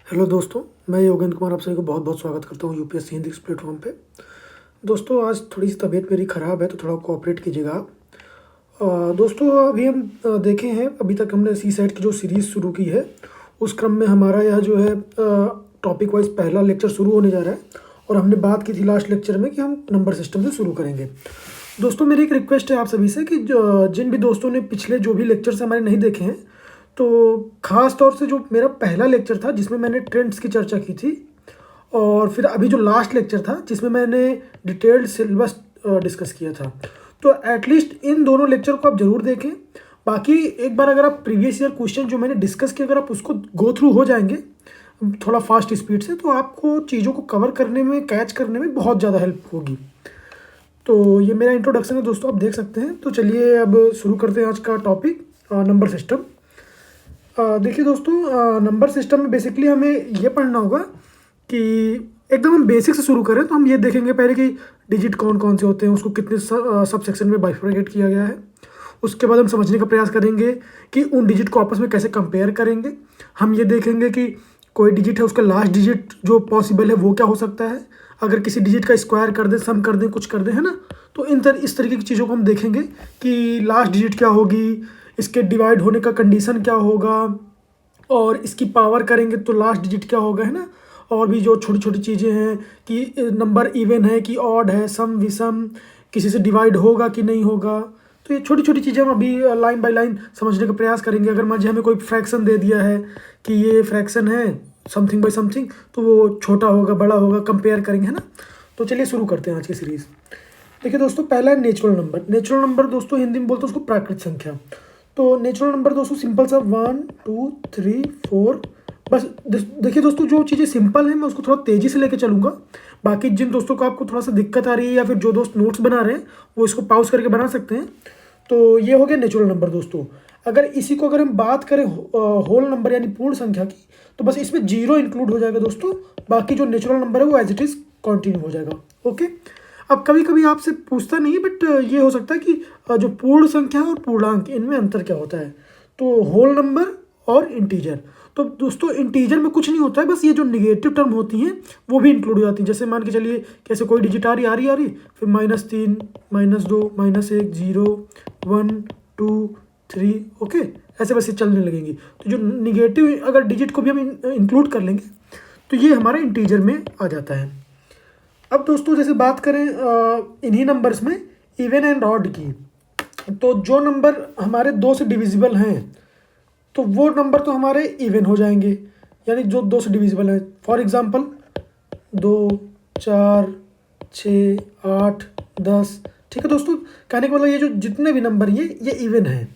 Hello दोस्तों, मैं योगेंद्र कुमार आप सभी को बहुत बहुत स्वागत करता हूँ यूपीएससी हिंदी इस प्लेटफॉर्म पे। दोस्तों आज थोड़ी सी तबीयत मेरी ख़राब है तो थोड़ा कोऑपरेट कीजिएगा आप। दोस्तों अभी हम देखे हैं, अभी तक हमने सी सेट की जो सीरीज़ शुरू की है उस क्रम में हमारा यह जो है टॉपिक वाइज पहला लेक्चर शुरू होने जा रहा है। और हमने बात की थी लास्ट लेक्चर में कि हम नंबर सिस्टम से शुरू करेंगे। दोस्तों मेरी एक रिक्वेस्ट है आप सभी से कि जिन भी दोस्तों ने पिछले जो भी लेक्चर्स हमारे नहीं देखे हैं, तो ख़ास तौर से जो मेरा पहला लेक्चर था जिसमें मैंने ट्रेंड्स की चर्चा की थी, और फिर अभी जो लास्ट लेक्चर था जिसमें मैंने डिटेल्ड सिलेबस डिस्कस किया था, तो एटलीस्ट इन दोनों लेक्चर को आप ज़रूर देखें। बाकी एक बार अगर आप प्रीवियस ईयर क्वेश्चन जो मैंने डिस्कस किया अगर आप उसको गो थ्रू हो जाएंगे थोड़ा फास्ट स्पीड से, तो आपको चीज़ों को कवर करने में, कैच करने में बहुत ज़्यादा हेल्प होगी। तो ये मेरा इंट्रोडक्शन है दोस्तों, आप देख सकते हैं। तो चलिए अब शुरू करते हैं आज का टॉपिक, नंबर सिस्टम। देखिए दोस्तों, नंबर सिस्टम में बेसिकली हमें ये पढ़ना होगा कि एकदम हम बेसिक से शुरू करें तो हम ये देखेंगे पहले कि डिजिट कौन कौन से होते हैं, उसको कितने सब सेक्शन में बाइफरकेट किया गया है। उसके बाद हम समझने का प्रयास करेंगे कि उन डिजिट को आपस में कैसे कंपेयर करेंगे। हम ये देखेंगे कि कोई डिजिट है उसका लास्ट डिजिट जो पॉसिबल है वो क्या हो सकता है, अगर किसी डिजिट का स्क्वायर कर दें, सम कर दें, कुछ कर दें, है ना। तो इस तरीके की चीज़ों को हम देखेंगे कि लास्ट डिजिट क्या होगी, इसके डिवाइड होने का कंडीशन क्या होगा, और इसकी पावर करेंगे तो लास्ट डिजिट क्या होगा, है ना। और भी जो छोटी छोटी चीज़ें हैं कि नंबर इवन है कि ऑड है, सम विषम, किसी से डिवाइड होगा कि नहीं होगा। तो ये छोटी छोटी चीज़ें हम अभी लाइन बाय लाइन समझने का प्रयास करेंगे। अगर मुझे हमें कोई फ्रैक्शन दे दिया है कि ये फ्रैक्शन है समथिंग बाय समथिंग, तो वो छोटा होगा बड़ा होगा, कंपेयर करेंगे, है ना। तो चलिए शुरू करते हैं आज की सीरीज़। देखिए दोस्तों, पहला है नेचुरल नंबर। नेचुरल नंबर दोस्तों हिंदी में बोलते हैं उसको प्राकृत संख्या। तो नेचुरल नंबर दोस्तों सिंपल सा 1 2 3 4। बस देखिए दोस्तों, जो चीज़ें सिंपल हैं मैं उसको थोड़ा तेज़ी से लेके चलूँगा। बाकी जिन दोस्तों को आपको थोड़ा सा दिक्कत आ रही है या फिर जो दोस्त नोट्स बना रहे हैं वो इसको पॉज करके बना सकते हैं। तो ये हो गया नेचुरल नंबर दोस्तों। अगर इसी को अगर हम बात करें होल नंबर यानी पूर्ण संख्या की, तो बस इसमें 0 इंक्लूड हो जाएगा दोस्तों। बाकी जो नेचुरल नंबर है वो एज इट इज़ कंटिन्यू हो जाएगा। ओके। अब कभी कभी आपसे पूछता नहीं है, बट ये हो सकता है कि जो पूर्ण संख्या और पूर्णांक इनमें अंतर क्या होता है। तो होल नंबर और इंटीजर, तो दोस्तों इंटीजर में कुछ नहीं होता है, बस ये जो निगेटिव टर्म होती हैं वो भी इंक्लूड हो जाती हैं। जैसे मान के चलिए कैसे कोई डिजिट आ रही, फिर -3 -2 -1 0 1 2 3, ओके, ऐसे बस ये चलने लगेंगी। तो जो निगेटिव अगर डिजिट को भी हम इंक्लूड कर लेंगे तो ये हमारे इंटीजर में आ जाता है। अब दोस्तों जैसे बात करें इन्हीं नंबर्स में इवन एंड ऑड की, तो जो नंबर हमारे 2 से डिविजिबल हैं तो वो नंबर तो हमारे इवन हो जाएंगे, यानी जो 2 से डिविजिबल हैं। फॉर एग्जांपल 2 4 6 8 10, ठीक है दोस्तों। कहने का मतलब ये जो जितने भी नंबर ये इवन हैं,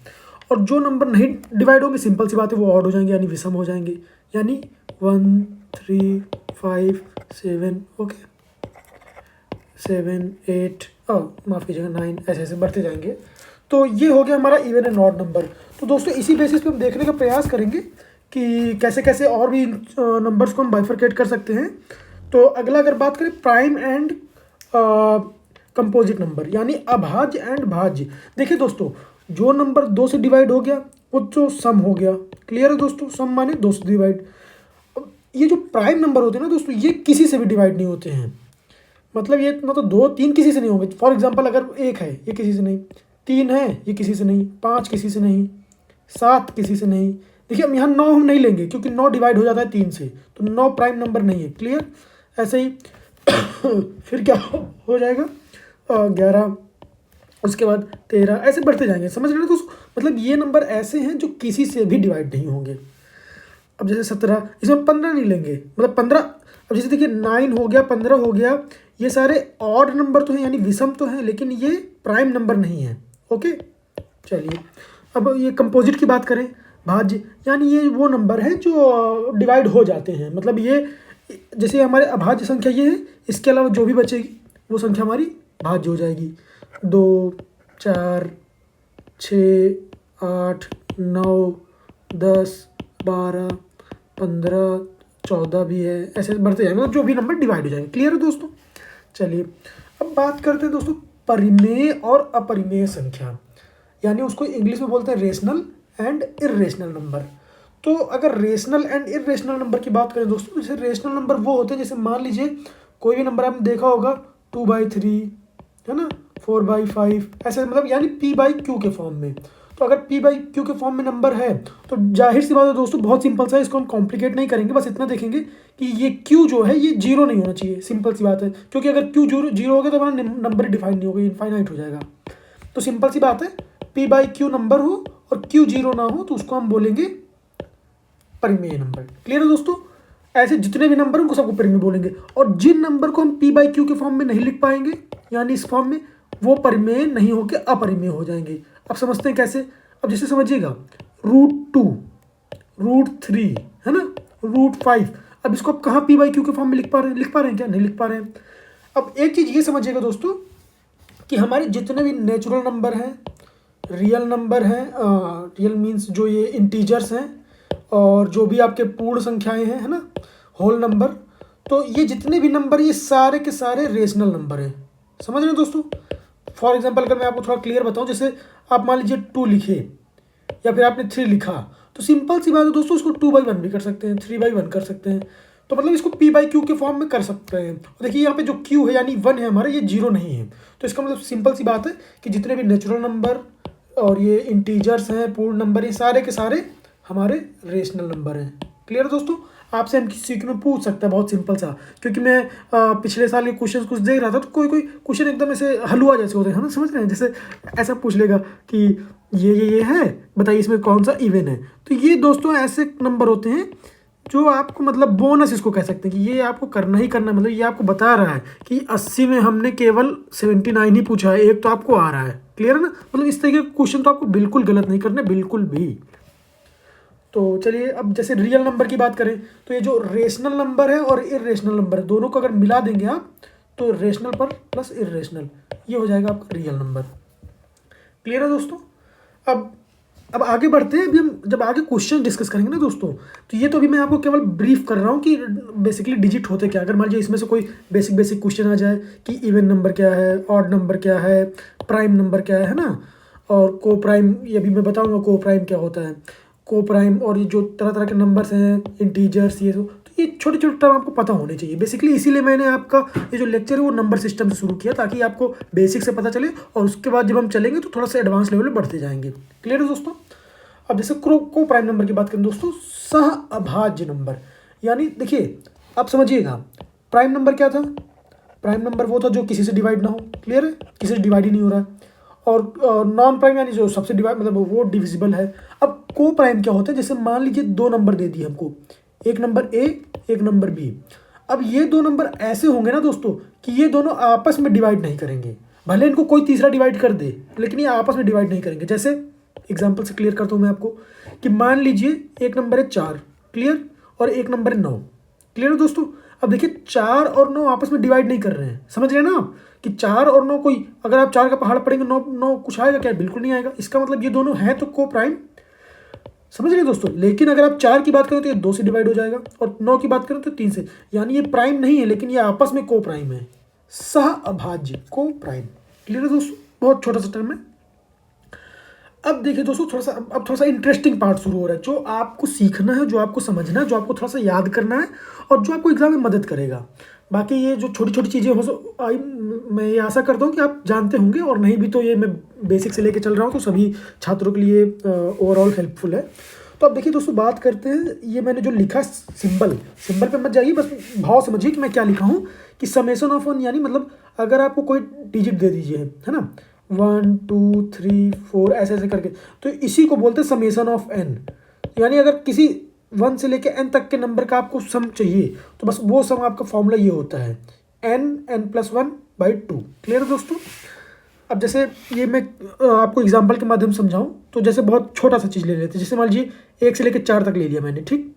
और जो नंबर नहीं डिवाइड होंगे सिंपल सी बात है वो ऑड हो जाएंगे यानी विषम हो जाएंगे, यानी 1 3 5 7, ओके, 7 8, माफ़ कीजिएगा 9, ऐसे ऐसे बढ़ते जाएंगे। तो ये हो गया हमारा इवन एंड ऑड नंबर। तो दोस्तों इसी बेसिस पे हम देखने का प्रयास करेंगे कि कैसे कैसे और भी नंबर्स को हम बाइफरकेट कर सकते हैं। तो अगला अगर बात करें प्राइम एंड कंपोजिट नंबर यानी अभाज्य एंड भाज्य। देखिए दोस्तों, जो नंबर 2 से डिवाइड हो गया वो तो सम हो गया, क्लियर है दोस्तों। सम माने 2 से डिवाइड। ये जो प्राइम नंबर होते हैं ना दोस्तों, ये किसी से भी डिवाइड नहीं होते हैं। मतलब ये मतलब 2 3 किसी से नहीं होंगे। फॉर एग्जांपल अगर 1 है ये किसी से नहीं, 3 है ये किसी से नहीं, 5 किसी से नहीं, 7 किसी से नहीं। देखिए हम यहाँ 9 हम नहीं लेंगे क्योंकि 9 डिवाइड हो जाता है 3 से, तो 9 प्राइम नंबर नहीं है, क्लियर। ऐसे ही फिर क्या हो जाएगा 11, उसके बाद 13, ऐसे बढ़ते जाएंगे, समझ रहे हो दोस्तों। मतलब ये नंबर ऐसे हैं जो किसी से भी डिवाइड नहीं होंगे। अब जैसे 17, इसमें 15 नहीं लेंगे, मतलब 15। अब जैसे देखिए 9 हो गया, 15 हो गया, ये सारे ऑड नंबर तो हैं यानी विषम तो हैं, लेकिन ये प्राइम नंबर नहीं है। ओके, चलिए अब ये कंपोजिट की बात करें, भाज्य, यानी ये वो नंबर हैं जो डिवाइड हो जाते हैं। मतलब ये जैसे हमारे अभाज्य संख्या ये है, इसके अलावा जो भी बचेगी वो संख्या हमारी भाज्य हो जाएगी। 2 4 6 8 9 10 12 15 14 भी है, ऐसे बढ़ते जाएंगे, मतलब जो भी नंबर डिवाइड हो जाएंगे, क्लियर है दोस्तों। चलिए अब बात करते हैं दोस्तों परिमेय और अपरिमेय संख्या, यानी उसको इंग्लिश में बोलते हैं रेशनल एंड इर्रेशनल नंबर। तो अगर रेशनल एंड इरेशनल नंबर की बात करें दोस्तों, जैसे रेशनल नंबर वो होते हैं, जैसे मान लीजिए कोई भी नंबर आपने देखा होगा 2/3, है ना, 4/5, ऐसे, मतलब यानी p/q के फॉर्म में। तो अगर p/q के फॉर्म में नंबर है तो जाहिर सी बात है दोस्तों, बहुत सिंपल सा है, इसको हम कॉम्प्लिकेट नहीं करेंगे, बस इतना देखेंगे कि ये q जो है ये जीरो नहीं होना चाहिए, सिंपल सी बात है, क्योंकि अगर q जीरो हो गया तो हमारा नंबर डिफाइन नहीं होगा, इनफाइनाइट हो जाएगा। तो सिंपल सी बात है, p/q नंबर हो और q जीरो ना हो तो उसको हम बोलेंगे परिमेय नंबर। क्लियर है दोस्तों? ऐसे जितने भी नंबर उनको सबको परिमेय बोलेंगे, और जिन नंबर को हम p/q के फॉर्म में नहीं लिख पाएंगे, यानी इस फॉर्म में, वो परिमेय नहीं होकर अपरिमेय हो जाएंगे। अब समझते हैं कैसे। अब जैसे समझिएगा √2, √3, है ना, √5, अब इसको आप कहाँ p/q के फॉर्म में लिख पा रहे हैं क्या? नहीं लिख पा रहे हैं। अब एक चीज ये समझिएगा दोस्तों कि हमारे जितने भी नेचुरल नंबर हैं, रियल नंबर हैं, रियल मीन्स जो ये इंटीजर्स हैं, और जो भी आपके पूर्ण संख्याएं हैं, है ना, होल नंबर, तो ये जितने भी नंबर, ये सारे के सारे रेशनल नंबर हैं। समझ रहे हैं दोस्तों? फॉर एग्जांपल अगर मैं आपको थोड़ा क्लियर बताऊं, जैसे आप मान लीजिए 2 लिखे या फिर आपने 3 लिखा, तो सिंपल सी बात है दोस्तों, उसको 2/1 भी कर सकते हैं, 3/1 कर सकते हैं। तो मतलब इसको p/q के फॉर्म में कर सकते हैं। और देखिए यहाँ पे जो q है यानी 1 है हमारा, ये जीरो नहीं है। तो इसका मतलब सिंपल सी बात है कि जितने भी नेचुरल नंबर और ये इंटीजर्स हैं, पूर्ण नंबर, ये सारे के सारे हमारे रेशनल नंबर हैं। क्लियर है दोस्तों? आपसे हम किसी में पूछ सकता है, बहुत सिंपल सा, क्योंकि मैं पिछले साल के क्वेश्चन कुछ देख रहा था, तो कोई कोई क्वेश्चन एकदम ऐसे हलवा जैसे होते हैं ना, समझ रहे हैं? जैसे ऐसा पूछ लेगा कि ये है, बताइए इसमें कौन सा इवन है। तो ये दोस्तों ऐसे नंबर होते हैं जो आपको, मतलब बोनस इसको कह सकते हैं कि ये आपको करना ही करना है। मतलब ये आपको बता रहा है कि 80 में हमने केवल 79 ही पूछा है, एक तो आपको आ रहा है। क्लियर है ना? मतलब इस तरीके के क्वेश्चन तो आपको बिल्कुल गलत नहीं करने, बिल्कुल भी। तो चलिए अब जैसे रियल नंबर की बात करें, तो ये जो रेशनल नंबर है और इरेशनल नंबर है, दोनों को अगर मिला देंगे आप, तो रेशनल पर प्लस इरेशनल, ये हो जाएगा आपका रियल नंबर। क्लियर है दोस्तों? अब आगे बढ़ते हैं। अभी हम जब आगे क्वेश्चन डिस्कस करेंगे ना दोस्तों, तो ये तो अभी मैं आपको केवल ब्रीफ कर रहा हूँ कि बेसिकली डिजिट होते क्या। अगर मान लीजिए इसमें से कोई बेसिक क्वेश्चन आ जाए कि इवन नंबर क्या है, ऑड नंबर क्या है, प्राइम नंबर क्या है ना, और को प्राइम, ये भी मैं बताऊंगा को प्राइम क्या होता है, को प्राइम, और ये जो तरह तरह के नंबर्स हैं, इंटीजर्स, ये तो ये छोटे छोटे टर्म आपको पता होने चाहिए बेसिकली। इसीलिए मैंने आपका ये जो लेक्चर है वो नंबर सिस्टम से शुरू किया, ताकि आपको बेसिक से पता चले, और उसके बाद जब हम चलेंगे तो थोड़ा सा एडवांस लेवल में बढ़ते जाएंगे। क्लियर है दोस्तों? अब जैसे को प्राइम नंबर की बात करें दोस्तों, सह अभाज्य नंबर, यानी देखिए आप समझिएगा, प्राइम नंबर क्या था? प्राइम नंबर वो था जो किसी से डिवाइड ना हो। क्लियर है? किसी से डिवाइड ही नहीं हो रहा है। और नॉन प्राइम यानी जो सबसे डिवाइड, मतलब वो डिविजिबल है। अब को प्राइम क्या होता है? जैसे मान लीजिए 2 नंबर दे दिए हमको, एक नंबर ए, एक नंबर बी। अब ये 2 नंबर ऐसे होंगे ना दोस्तों कि ये दोनों आपस में डिवाइड नहीं करेंगे, भले इनको कोई तीसरा डिवाइड कर दे, लेकिन ये आपस में डिवाइड नहीं करेंगे। जैसे एग्जाम्पल से क्लियर करता हूँ मैं आपको, कि मान लीजिए एक नंबर है 4, क्लियर, और एक नंबर है 9। क्लियर है दोस्तों? अब देखिए 4 और 9 आपस में डिवाइड नहीं कर रहे हैं, समझ रहे हैं ना आप कि 4 और 9 कोई, अगर आप 4 का पहाड़ पढ़ेंगे 9 कुछ आएगा क्या? बिल्कुल नहीं आएगा। इसका मतलब ये दोनों हैं तो को प्राइम, समझ रहे हैं दोस्तों? लेकिन अगर आप 4 की बात करें तो ये 2 से डिवाइड हो जाएगा, और 9 की बात करें तो 3 से, यानी ये प्राइम नहीं है, लेकिन ये आपस में को प्राइम है, सह अभाज्य को प्राइम। क्लियर है दोस्तों? बहुत छोटा सा टर्म है। अब देखिए दोस्तों, थोड़ा सा इंटरेस्टिंग पार्ट शुरू हो रहा है, जो आपको सीखना है, जो आपको समझना है, जो आपको थोड़ा सा याद करना है, और जो आपको एग्जाम में मदद करेगा। बाकी ये जो छोटी छोटी चीज़ें मैं ये आशा करता हूँ कि आप जानते होंगे, और नहीं भी तो ये मैं बेसिक से लेके चल रहा हूँ, तो सभी छात्रों के लिए ओवरऑल हेल्पफुल है। तो अब देखिए दोस्तों, बात करते हैं, ये मैंने जो लिखा सिंबल पे मत जाइए, बस भाव समझिए कि मैं क्या लिखा हूँ, कि समेसन ऑफ 1, यानी मतलब अगर आपको कोई डिजिट दे दीजिए, है ना, 1 2 3 4 ऐसे ऐसे करके, तो इसी को बोलते हैं समेसन ऑफ n। यानी अगर किसी 1 से लेके n तक के नंबर का आपको सम चाहिए, तो बस वो सम आपका फॉर्मूला ये होता है, n+1/2। क्लियर है दोस्तों? अब जैसे ये मैं आपको एग्जांपल के माध्यम से समझाऊं, तो जैसे बहुत छोटा सा चीज़ ले लेते हैं, जैसे मान लीजिए 1 से लेकर 4 तक ले लिया मैंने, ठीक।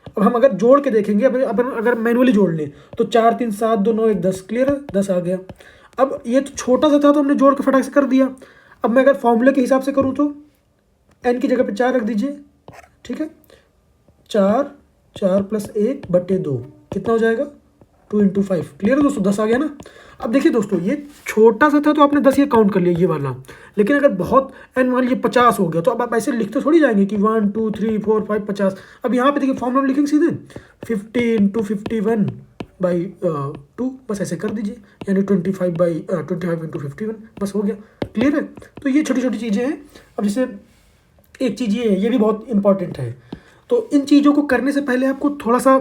अब हम अगर जोड़ के देखेंगे, अब अगर मैनुअली जोड़ लें, तो 4 3 7 2 9 1 10। क्लियर है? 10 आ गया। अब ये तो छोटा सा था, तो हमने जोड़ के फटाक से कर दिया। अब मैं अगर फॉर्मूले के हिसाब से करूँ, तो n की जगह पे 4 रख दीजिए, ठीक है। 4 4 + 1/2 कितना हो जाएगा? 2 इंटू 5, क्लियर है दोस्तों, 10 आ गया ना। अब देखिए दोस्तों, ये छोटा सा था तो आपने 10 ये काउंट कर लिया ये वाला, लेकिन अगर बहुत एन मान लीजिए 50 हो गया तो अब आप ऐसे लिखते थोड़ी जाएंगे कि 1 2 3 4 5 50। अब यहाँ पे देखिए फॉर्मूला में लिखेंगे सीधे 50 इंटू 51 बाई 2, बस ऐसे कर दीजिए, यानी 25 इंटू 51, बस हो गया, क्लियर है। तो ये छोटी छोटी चीज़ें हैं। अब जैसे एक चीज़ ये भी बहुत इंपॉर्टेंट है, तो इन चीज़ों को करने से पहले आपको थोड़ा सा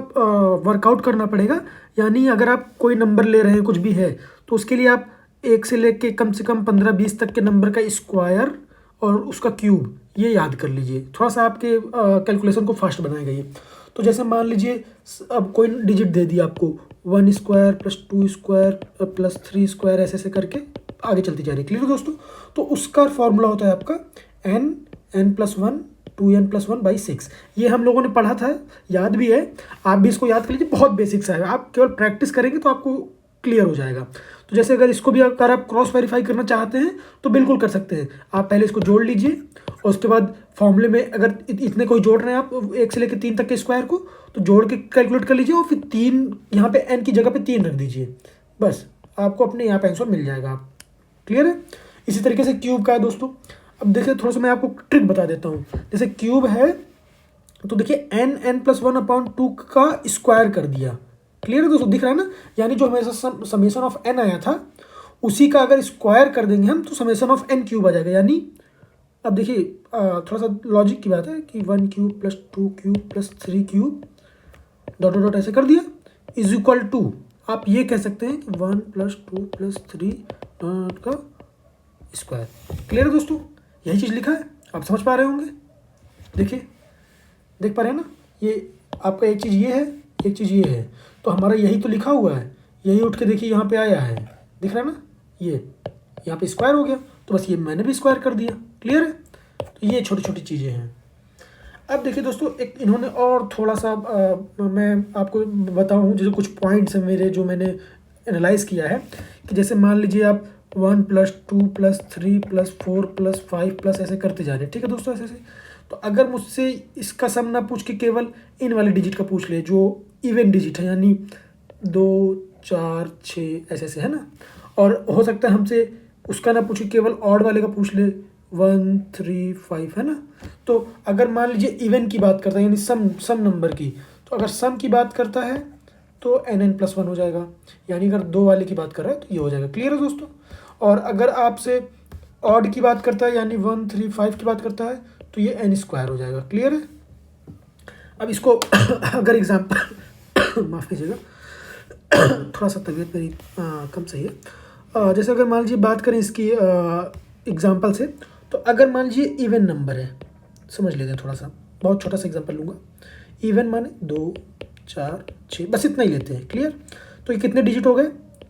वर्कआउट करना पड़ेगा। यानी अगर आप कोई नंबर ले रहे हैं कुछ भी है, तो उसके लिए आप 1 से लेके कम से कम 15-20 तक के नंबर का स्क्वायर और उसका क्यूब ये याद कर लीजिए, थोड़ा सा आपके कैलकुलेशन को फास्ट बनाएगा ये। तो जैसे मान लीजिए अब कोई डिजिट दे दिया आपको, 1 square plus 2 square plus 3 square, ऐसे ऐसे करके आगे चलती जा रही है, क्लियर दोस्तों। तो उसका फॉर्मूला होता है आपका n+1 2n+1/6। ये हम लोगों ने पढ़ा था, याद भी है, आप भी इसको याद कर लीजिए, बहुत बेसिक सा है, आप केवल प्रैक्टिस करेंगे तो आपको क्लियर हो जाएगा। तो जैसे अगर इसको भी अगर आप क्रॉस वेरीफाई करना चाहते हैं तो बिल्कुल कर सकते हैं। आप पहले इसको जोड़ लीजिए और उसके बाद फॉर्मूले में अगर इतने कोई जोड़ रहे हैं आप 1 से लेकर 3 तक के स्क्वायर को, तो जोड़ के कैलकुलेट कर लीजिए और फिर 3 यहाँ पे n की जगह पे 3 रख दीजिए, बस आपको अपने यहाँ पे आंसर मिल जाएगा। आप क्लियर है। इसी तरीके से क्यूब का है दोस्तों। अब देखिए थोड़ा सा मैं आपको ट्रिक बता देता हूँ। जैसे क्यूब है तो देखिए n+1/2 का स्क्वायर कर दिया, क्लियर है दोस्तों, दिख रहा है ना। यानी जो हमारे साथ समेशन ऑफ n आया था उसी का अगर स्क्वायर कर देंगे हम तो समेशन ऑफ n क्यूब आ जाएगा। यानी अब देखिए थोड़ा सा लॉजिक की बात है कि 1 cube plus 2 cube plus 3 cube dot dot dot ऐसे कर दिया इज इक्वल टू, आप ये कह सकते हैं कि 1 + 2 + 3 डॉट का स्क्वायर, क्लियर है दोस्तों। यही चीज़ लिखा है, आप समझ पा रहे होंगे। देखिए देख पा रहे हैं ना, ये आपका एक चीज़ ये है, एक चीज़ ये है, तो हमारा यही तो लिखा हुआ है, यही उठ के देखिए यहाँ पे आया है, दिख रहा है ना, ये यहाँ पे स्क्वायर हो गया, तो बस ये मैंने भी स्क्वायर कर दिया, क्लियर है। तो ये छोटी छोटी चीज़ें हैं। अब देखिए दोस्तों, एक इन्होंने और थोड़ा सा मैं आपको बताऊँ, जैसे कुछ पॉइंट्स हैं मेरे जो मैंने एनालाइज किया है, कि जैसे मान लीजिए आप 1 + 2 + 3 + 4 + 5 ऐसे करते जा रहे हैं, ठीक है दोस्तों, ऐसे ऐसे। तो अगर मुझसे इसका सम ना पूछ के केवल इन वाले डिजिट का पूछ ले जो इवन डिजिट है, यानी 2 4 6 ऐसे ऐसे है ना, और हो सकता है हमसे उसका ना पूछ के केवल ऑड वाले का पूछ ले 1 3 5 है ना। तो अगर मान लीजिए इवन की बात करता है, यानी सम नंबर की, तो अगर सम की बात करता है तो nn+1 हो जाएगा, यानी अगर 2 वाले की बात कर रहा है तो ये हो जाएगा, क्लियर है दोस्तों। और अगर आपसे ऑड की बात करता है, यानी 1 3 5 की बात करता है, तो ये n² हो जाएगा, क्लियर है। अब इसको अगर एग्जाम्पल माफ़ कीजिएगा, थोड़ा सा तबीयत मेरी कम सही है। जैसे अगर मान लीजिए बात करें इसकी एग्जाम्पल से, तो अगर मान लीजिए इवन नंबर है, समझ लेते हैं, थोड़ा सा बहुत छोटा सा एग्जाम्पल लूँगा। इवन माने 2 4 6, बस इतना ही लेते हैं, क्लियर। तो ये कितने डिजिट हो गए,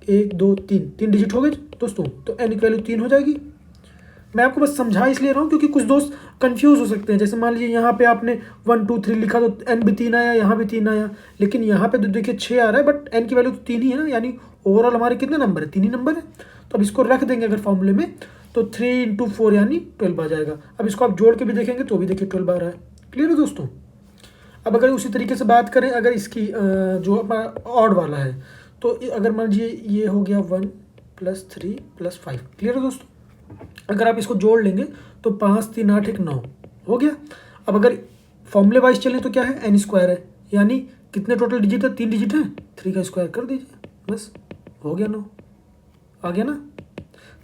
1 2 3 डिजिट हो गए दोस्तों, तो n की वैल्यू 3 हो जाएगी। मैं आपको बस समझा इसलिए रहा हूँ क्योंकि कुछ दोस्त कंफ्यूज हो सकते हैं। जैसे मान लीजिए यहाँ पे आपने 1 2 3 लिखा तो n भी 3 आया, यहाँ भी 3 आया, लेकिन यहाँ पे तो देखिए 6 आ रहा है, बट n की वैल्यू तो 3 ही है ना, यानी ओवरऑल हमारे कितने नंबर है, 3 ही नंबर है। तो अब इसको रख देंगे अगर फॉर्मूले में, तो 3 × 4 यानी 12 आ जाएगा। अब इसको आप जोड़ के भी देखेंगे तो भी देखिए 12 आ रहा है, क्लियर है दोस्तों। अब अगर उसी तरीके से बात करें, अगर इसकी जो ऑड वाला है, तो अगर मान लीजिए ये हो गया 1 + 3 + 5, क्लियर है दोस्तों। अगर आप इसको जोड़ लेंगे तो 5 3 8 1 9 हो गया। अब अगर फॉर्मूले वाइज चलें तो क्या है, n² है, यानी कितने टोटल डिजिट है, 3 डिजिट है, 3 का स्क्वायर कर दीजिए, बस हो गया 9, आ गया ना।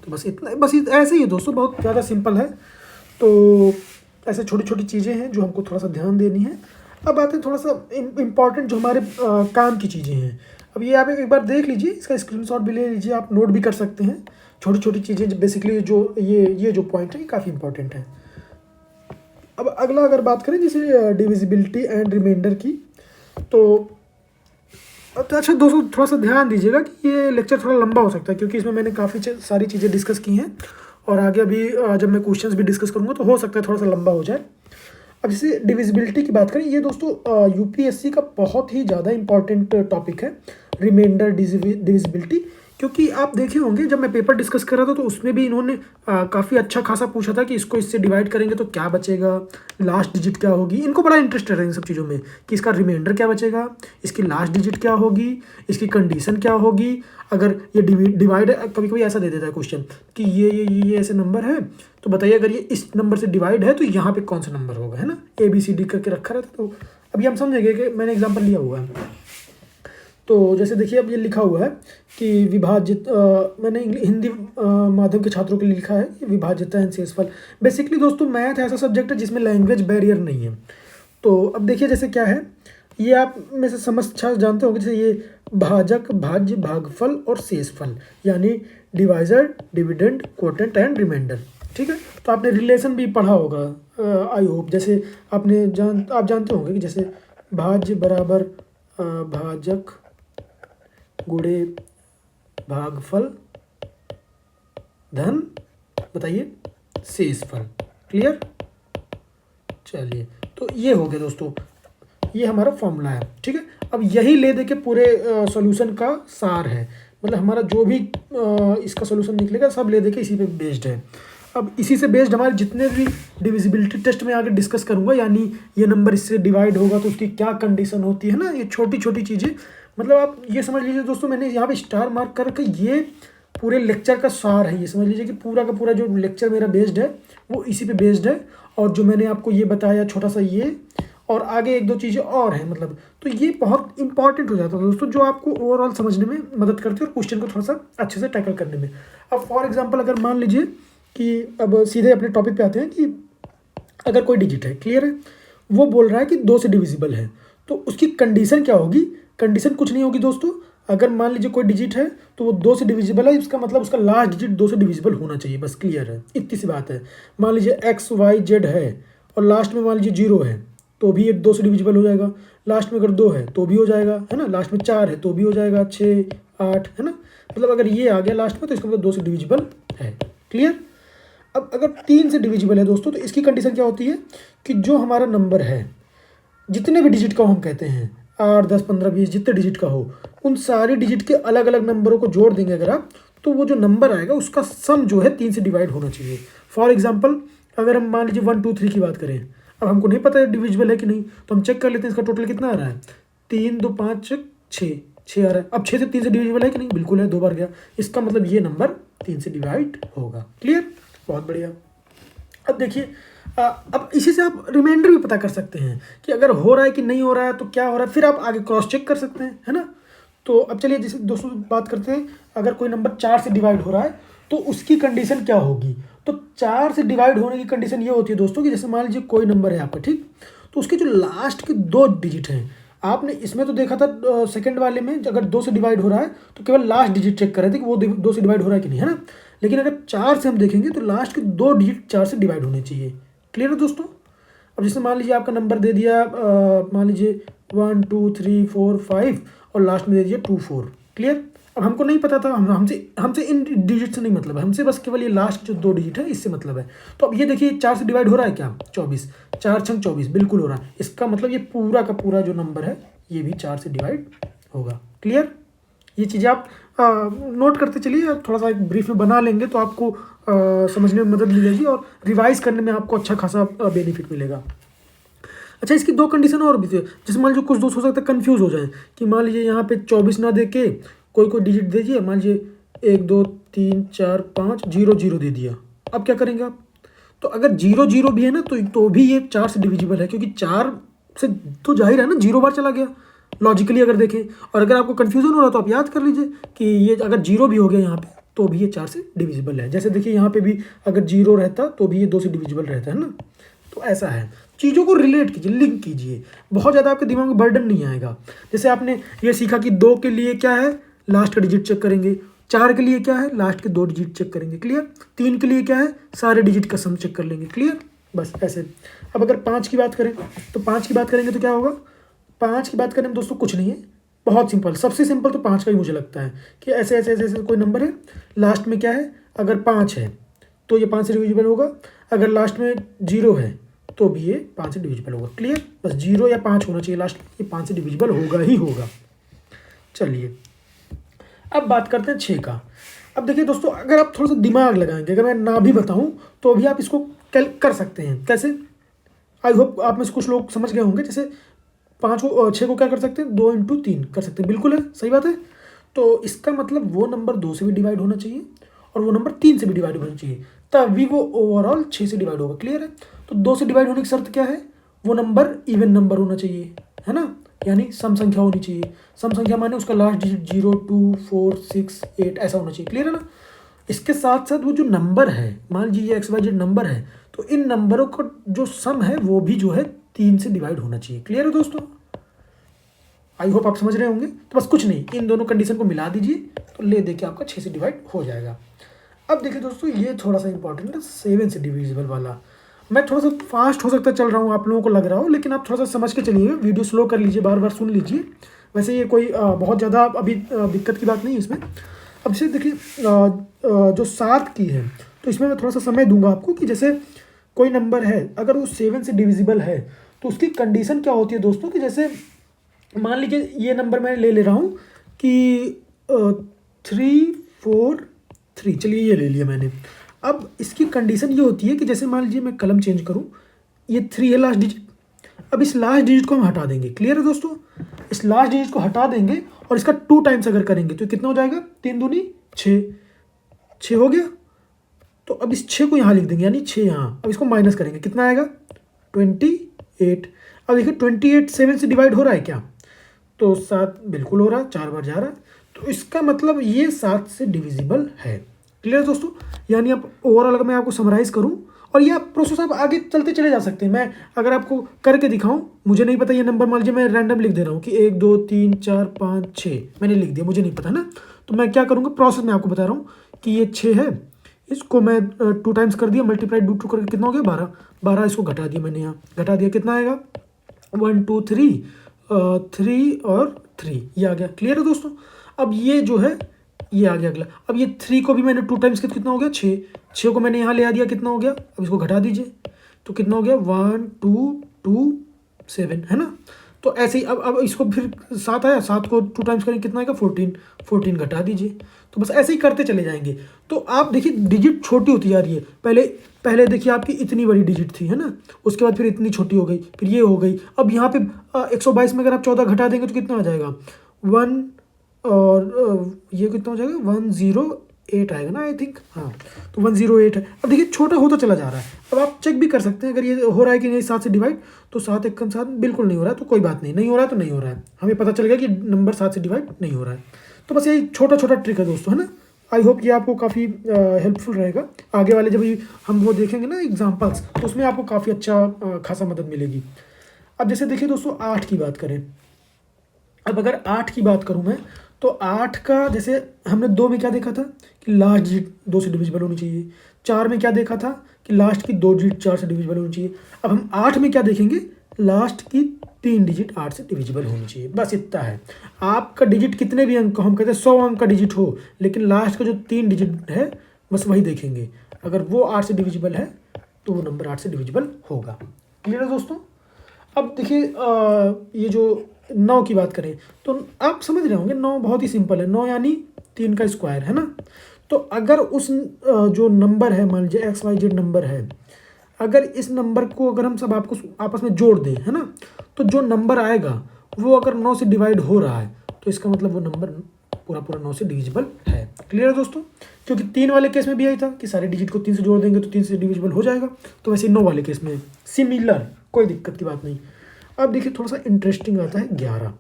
तो बस इतना, बस ऐसे ही है दोस्तों, बहुत ज़्यादा सिंपल है। तो ऐसे छोटी छोटी चीज़ें हैं जो हमको थोड़ा सा ध्यान देनी है। अब आते हैं थोड़ा सा इम्पॉर्टेंट जो हमारे काम की चीज़ें हैं। अब ये आप एक बार देख लीजिए, इसका स्क्रीनशॉट भी ले लीजिए, आप नोट भी कर सकते हैं। छोटी छोटी चीज़ें बेसिकली जो ये जो पॉइंट है ये काफ़ी इंपॉर्टेंट है। अब अगला अगर बात करें जैसे डिविजिबिलिटी एंड रिमाइंडर की, तो अच्छा दोस्तों थोड़ा सा ध्यान दीजिएगा कि ये लेक्चर थोड़ा लंबा हो सकता है, क्योंकि इसमें मैंने काफ़ी सारी चीज़ें डिस्कस की हैं, और आगे अभी जब मैं क्वेश्चंस भी डिस्कस करूँगा तो हो सकता है थोड़ा सा लंबा हो जाए। अब जैसे डिविजिबिलिटी की बात करें, ये दोस्तों यूपीएससी का बहुत ही ज़्यादा इंपॉर्टेंट टॉपिक है, रिमाइंडर डिविजिबिलिटी, क्योंकि आप देखे होंगे जब मैं पेपर डिस्कस कर रहा था तो उसमें भी इन्होंने काफ़ी अच्छा खासा पूछा था कि इसको इससे डिवाइड करेंगे तो क्या बचेगा, लास्ट डिजिट क्या होगी। इनको बड़ा इंटरेस्ट है इन सब चीज़ों में कि इसका रिमाइंडर क्या बचेगा, इसकी लास्ट डिजिट क्या होगी, इसकी कंडीशन क्या होगी। अगर ये डिवाइड कभी कभी ऐसा दे देता है क्वेश्चन कि ये ऐसे नंबर है, तो बताइए अगर ये इस नंबर से डिवाइड है तो यहाँ पे कौन सा नंबर होगा, है ना। ABCD करके रखा रहता। तो अभी हम समझेंगे कि मैंने एग्जाम्पल लिया हुआ है। तो जैसे देखिए अब ये लिखा हुआ है कि विभाजित, मैंने हिंदी माध्यम के छात्रों के लिए लिखा है कि विभाज्यता एंड शेषफल। बेसिकली दोस्तों मैथ ऐसा सब्जेक्ट है जिसमें लैंग्वेज बैरियर नहीं है। तो अब देखिए जैसे क्या है, ये आप में से समझ जानते होंगे, जैसे ये भाजक, भाज्य, भागफल और शेषफल, यानी डिवाइजर, डिविडेंड, क्वोटेंट एंड रिमाइंडर। ठीक है, तो आपने रिलेशन भी पढ़ा होगा आई होप। जैसे आप जानते होंगे कि जैसे भाज्य बराबर भाजक गुणे भागफल धन बताइए शेषफल। क्लियर, चलिए तो ये हो गया दोस्तों, ये हमारा फॉर्मूला है। ठीक है, अब यही ले दे के पूरे सॉल्यूशन का सार है, मतलब हमारा जो भी इसका सॉल्यूशन निकलेगा सब ले दे के इसी पे बेस्ड है। अब इसी से बेस्ड हमारे जितने भी डिविजिबिलिटी टेस्ट में आगे डिस्कस करूंगा, यानी ये नंबर इससे डिवाइड होगा तो उसकी क्या कंडीशन होती है ना, ये छोटी छोटी चीज़ें। मतलब आप ये समझ लीजिए दोस्तों, मैंने यहाँ पे स्टार मार्क करके ये पूरे लेक्चर का सार है। ये समझ लीजिए कि पूरा का पूरा जो लेक्चर मेरा बेस्ड है वो इसी पे बेस्ड है। और जो मैंने आपको ये बताया छोटा सा ये, और आगे एक दो चीज़ें और हैं, मतलब तो ये बहुत इंपॉर्टेंट हो जाता है दोस्तों, जो आपको ओवरऑल समझने में मदद करती है और क्वेश्चन को थोड़ा सा अच्छे से टैकल करने में। अब फॉर एग्जांपल अगर मान लीजिए कि अब सीधे अपने टॉपिक पे आते हैं कि अगर कोई डिजिट है, क्लियर है, वो बोल रहा है कि 2 से डिविजिबल है, तो उसकी कंडीशन क्या होगी। कंडीशन कुछ नहीं होगी दोस्तों, अगर मान लीजिए कोई डिजिट है तो वो 2 से डिविजिबल है, इसका मतलब उसका लास्ट डिजिट 2 से डिविजिबल होना चाहिए, बस क्लियर है, इतनी सी बात है। मान लीजिए XYZ है और लास्ट में मान लीजिए 0 है तो भी ये 2 से डिविजिबल हो जाएगा। लास्ट में अगर 2 है तो भी हो जाएगा, है ना। लास्ट में 4 है तो भी हो जाएगा, 6, 8, है ना। मतलब अगर ये आ गया लास्ट में तो इसका मतलब 2 से डिविजिबल है। क्लियर। अब अगर 3 से डिविजिबल है दोस्तों, तो इसकी कंडीशन क्या होती है कि जो हमारा नंबर है, जितने भी डिजिट का हम कहते हैं 8, 10, 15, 20 जितने डिजिट का हो, उन सारी डिजिट के अलग अलग नंबरों को जोड़ देंगे अगर आप, तो वो जो नंबर आएगा उसका सम जो है 3 से डिवाइड होना चाहिए। फॉर एग्जाम्पल अगर हम मान लीजिए 1, 2, 3 की बात करें, अब हमको नहीं पता है डिविजिबल है कि नहीं, तो हम चेक कर लेते हैं इसका टोटल कितना आ रहा है। 3, 2, 5, 6 आ रहा है। अब 6 से 3 से डिविजिबल है कि नहीं, बिल्कुल है, 2 बार गया, इसका मतलब ये नंबर 3 से डिवाइड होगा। क्लियर, बहुत बढ़िया। अब देखिए अब इसी से आप रिमाइंडर भी पता कर सकते हैं कि अगर हो रहा है कि नहीं हो रहा है तो क्या हो रहा है, फिर आप आगे क्रॉस चेक कर सकते हैं, है ना। तो अब चलिए जैसे दोस्तों बात करते हैं, अगर कोई नंबर 4 से डिवाइड हो रहा है तो उसकी कंडीशन क्या होगी। तो 4 से डिवाइड होने की कंडीशन ये होती है दोस्तों कि जैसे मान लीजिए कोई नंबर है आपका, ठीक, तो उसके जो लास्ट के 2 डिजिट हैं, आपने इसमें तो देखा था सेकंड वाले में अगर 2 से डिवाइड हो रहा है तो केवल लास्ट डिजिट चेक कर रहे थे कि वो 2 से डिवाइड हो रहा है कि नहीं, है ना। लेकिन अगर 4 से हम देखेंगे तो लास्ट के 2 डिजिट 4 से डिवाइड होने चाहिए। क्लियर है दोस्तों। अब जैसे मान लीजिए आपका नंबर दे दिया, मान लीजिए 1, 2, 3, 4, 5 और लास्ट में दे दिया 2, 4। क्लियर। अब हमको नहीं पता था, हमसे इन डिजिट से नहीं मतलब है, हमसे बस केवल ये लास्ट जो 2 डिजिट है इससे मतलब है। तो अब ये देखिए 4 से डिवाइड हो रहा है क्या, 24, 4 छंग 24 बिल्कुल हो रहा है। इसका मतलब ये पूरा का पूरा जो नंबर है ये भी 4 से डिवाइड होगा। क्लियर। ये चीज़ें आप नोट करते चलिए, थोड़ा सा एक ब्रीफ में बना लेंगे तो आपको समझने में मदद मिलेगी और रिवाइज करने में आपको अच्छा खासा बेनिफिट मिलेगा। अच्छा, इसकी 2 कंडीशन और भी थी। जैसे मान लीजिए कुछ दोस्त हो सकता है कन्फ्यूज़ हो जाए कि मान लीजिए यहाँ पे 24 ना दे के कोई डिजिट दे दिए, मान लीजिए 1, 2, 3, 4, 5, 0, 0 दे दिया। अब क्या करेंगे आप। तो अगर 0, 0 भी है ना तो भी ये 4 से डिविजिबल है, क्योंकि 4 से तो जाहिर है ना 0 बार चला गया लॉजिकली अगर देखें। और अगर आपको कन्फ्यूज़न हो रहा है तो आप याद कर लीजिए कि ये अगर 0 भी हो गया यहाँ पे तो भी ये 4 से डिविजिबल है। जैसे देखिए यहाँ पे भी अगर 0 रहता तो भी ये 2 से डिविजिबल रहता है ना। तो ऐसा है, चीज़ों को रिलेट कीजिए, लिंक कीजिए, बहुत ज़्यादा आपके दिमाग में बर्डन नहीं आएगा। जैसे आपने ये सीखा कि 2 के लिए क्या है, लास्ट का डिजिट चेक करेंगे, 4 के लिए क्या है, लास्ट के 2 डिजिट चेक करेंगे। क्लियर। 3 के लिए क्या है, सारे डिजिट का सम चेक कर लेंगे। क्लियर, बस ऐसे। अब अगर 5 की बात करें तो 5 की बात करेंगे तो क्या होगा। 5 की बात करें तो दोस्तों कुछ नहीं है, बहुत सिंपल, सबसे सिंपल तो 5 का ही मुझे लगता है कि ऐसे ऐसे ऐसे ऐसे कोई नंबर है, लास्ट में क्या है, अगर 5 है तो ये 5 से डिविजिबल होगा, अगर लास्ट में 0 है तो भी ये 5 से डिविजिबल होगा। क्लियर, बस 0 या 5 होना चाहिए लास्ट, ये 5 से डिविजिबल होगा ही होगा। चलिए अब बात करते हैं 6 का। अब देखिए दोस्तों, अगर आप थोड़ा सा दिमाग लगाएंगे, अगर मैं ना भी बताऊं तो भी आप इसको कैल कर सकते हैं। कैसे? आई होप आप में से कुछ लोग समझ गए होंगे। जैसे 5 को 6 को क्या कर सकते हैं, 2 × 3 कर सकते हैं। बिल्कुल है, सही बात है। तो इसका मतलब वो नंबर 2 से भी डिवाइड होना चाहिए और वो नंबर 3 से भी डिवाइड होना चाहिए, तभी वो ओवरऑल 6 से डिवाइड होगा। क्लियर है? तो 2 से डिवाइड होने की शर्त क्या है? वो नंबर इवन नंबर होना चाहिए, है ना, यानी सम संख्या होनी चाहिए। सम संख्या माने उसका लास्ट डिजिट 0, 2, 4, 6, 8 ऐसा होना चाहिए। क्लियर है ना? इसके साथ साथ वो जो नंबर है, मान लीजिए XYZ नंबर है, तो इन नंबरों का जो सम है वो भी जो है 3 से डिवाइड होना चाहिए। क्लियर है दोस्तों? आई होप आप समझ रहे होंगे। तो बस कुछ नहीं, इन दोनों कंडीशन को मिला दीजिए तो ले दे के आपका 6 से डिवाइड हो जाएगा। अब देखिए दोस्तों, ये थोड़ा सा इंपॉर्टेंट है 7 से डिविजिबल वाला। मैं थोड़ा सा फास्ट हो सकता चल रहा हूँ, आप लोगों को लग रहा हो, लेकिन आप थोड़ा सा समझ के चलिएगा। वीडियो स्लो कर लीजिए, बार बार सुन लीजिए। वैसे ये कोई बहुत ज़्यादा अभी दिक्कत की बात नहीं है इसमें। अब जैसे देखिए जो 7 की है, तो इसमें मैं थोड़ा सा समय दूंगा आपको कि जैसे कोई नंबर है, अगर वो 7 से डिविजिबल है तो उसकी कंडीशन क्या होती है दोस्तों, कि जैसे मान लीजिए ये नंबर मैं ले रहा हूँ कि 3, 4, 3, चलिए ये ले लिया मैंने। अब इसकी कंडीशन ये होती है कि जैसे मान लीजिए मैं कलम चेंज करूँ, ये 3 है लास्ट डिजिट। अब इस लास्ट डिजिट को हम हटा देंगे। क्लियर है दोस्तों? इस लास्ट डिजिट को हटा देंगे और इसका 2 टाइम्स अगर करेंगे तो कितना हो जाएगा, 3 दूनी 6, 6 हो गया। तो अब इस 6 को यहाँ लिख देंगे, यानी 6 यहाँ। अब इसको माइनस करेंगे, कितना आएगा, 28। अब देखिए 28 7 से डिवाइड हो रहा है क्या, तो 7 बिल्कुल हो रहा है, 4 बार जा रहा है। तो इसका मतलब ये 7 से डिविजिबल है। क्लियर दोस्तों? यानी आप ओवरऑल अगर मैं आपको समराइज करूं, और ये प्रोसेस आप आगे चलते चले जा सकते हैं। मैं अगर आपको करके दिखाऊं, मुझे नहीं पता ये नंबर, मान लीजिए मैं रैंडम लिख दे रहा हूँ कि 1, 2, 3, 4, 5, 6 मैंने लिख दिया, मुझे नहीं पता ना। तो मैं क्या करूँगा, प्रोसेस में आपको बता रहा हूँ कि ये 6 है, इसको मैं 2 टाइम्स कर दिया, मल्टीप्लाई 2 करके कितना हो गया, 12। 12 इसको घटा दिया मैंने, यहाँ घटा दिया, कितना आएगा, 1, 2, 3, 3 और 3 ये आ गया। क्लियर है दोस्तों? अब ये जो है ये आ गया अगला। अब ये 3 को भी मैंने 2 टाइम्स कितना हो गया, 6। 6 को मैंने यहाँ ले आ दिया, कितना हो गया, अब इसको घटा दीजिए तो कितना हो गया, 1, 2, 2, 7, है ना। तो ऐसे ही अब इसको फिर 7 आया, 7 को 2 टाइम्स करेंगे, कितना आएगा, 14। 14 घटा दीजिए। तो बस ऐसे ही करते चले जाएंगे। तो आप देखिए डिजिट छोटी होती जा रही है। पहले पहले देखिए आपकी इतनी बड़ी डिजिट थी, है ना, उसके बाद फिर इतनी छोटी हो गई, फिर ये हो गई। अब यहाँ पे 122 में अगर आप 14 घटा देंगे तो कितना आ जाएगा, 1, और ये कितना हो जाएगा, 108 आएगा ना, आई थिंक, हाँ। तो 108 है। अब देखिए छोटा होता चला जा रहा है। अब आप चेक भी कर सकते हैं अगर ये हो रहा है कि नहीं 7 से डिवाइड। तो 7 1 7 बिल्कुल नहीं हो रहा है, तो कोई बात नहीं, नहीं हो रहा है तो नहीं हो रहा है, हमें पता चल गया कि नंबर 7 से डिवाइड नहीं हो रहा है। तो बस यही छोटा छोटा ट्रिक है दोस्तों, है ना। आई होप ये आपको काफ़ी हेल्पफुल रहेगा। आगे वाले जब हम वो देखेंगे ना एग्जाम्पल्स, तो उसमें आपको काफ़ी अच्छा खासा मदद मिलेगी। अब जैसे देखिए दोस्तों 8 की बात करें। अब अगर 8 की बात करूँ मैं, तो 8 का जैसे हमने 2 में क्या देखा था कि लास्ट डिजिट 2 से डिविजिबल होनी चाहिए। 4 में क्या देखा था कि लास्ट की 2 डिजिट 4 से डिविजिबल होनी चाहिए। अब हम 8 में क्या देखेंगे, लास्ट की 3 डिजिट 8 से डिविजिबल होनी चाहिए। बस इतना है। आपका डिजिट कितने भी अंक, हम कहते हैं 100 अंक का डिजिट हो, लेकिन लास्ट का जो 3 डिजिट है बस वही देखेंगे। अगर वो 8 से डिविजिबल है तो वो नंबर 8 से डिविजिबल होगा। क्लियर है दोस्तों? अब देखिए ये जो 9 की बात करें, तो आप समझ रहे होंगे 9 बहुत ही सिंपल है। 9 यानी 3 का स्क्वायर, है ना। तो अगर उस जो नंबर है, मान लीजिए XYZ नंबर है, अगर इस नंबर को अगर हम सब आपको आपस में जोड़ दें, है ना, तो जो नंबर आएगा वो अगर 9 से डिवाइड हो रहा है तो इसका मतलब वो नंबर पूरा पूरा 9 से डिविजिबल है। क्लियर है दोस्तों? क्योंकि 3 वाले केस में भी यही था कि सारे डिजिट को 3 से जोड़ देंगे तो 3 से डिविजिबल हो जाएगा। तो वैसे 9 वाले केस में सिमिलर, कोई दिक्कत की बात नहीं। अब देखिए थोड़ा सा इंटरेस्टिंग आता है 11।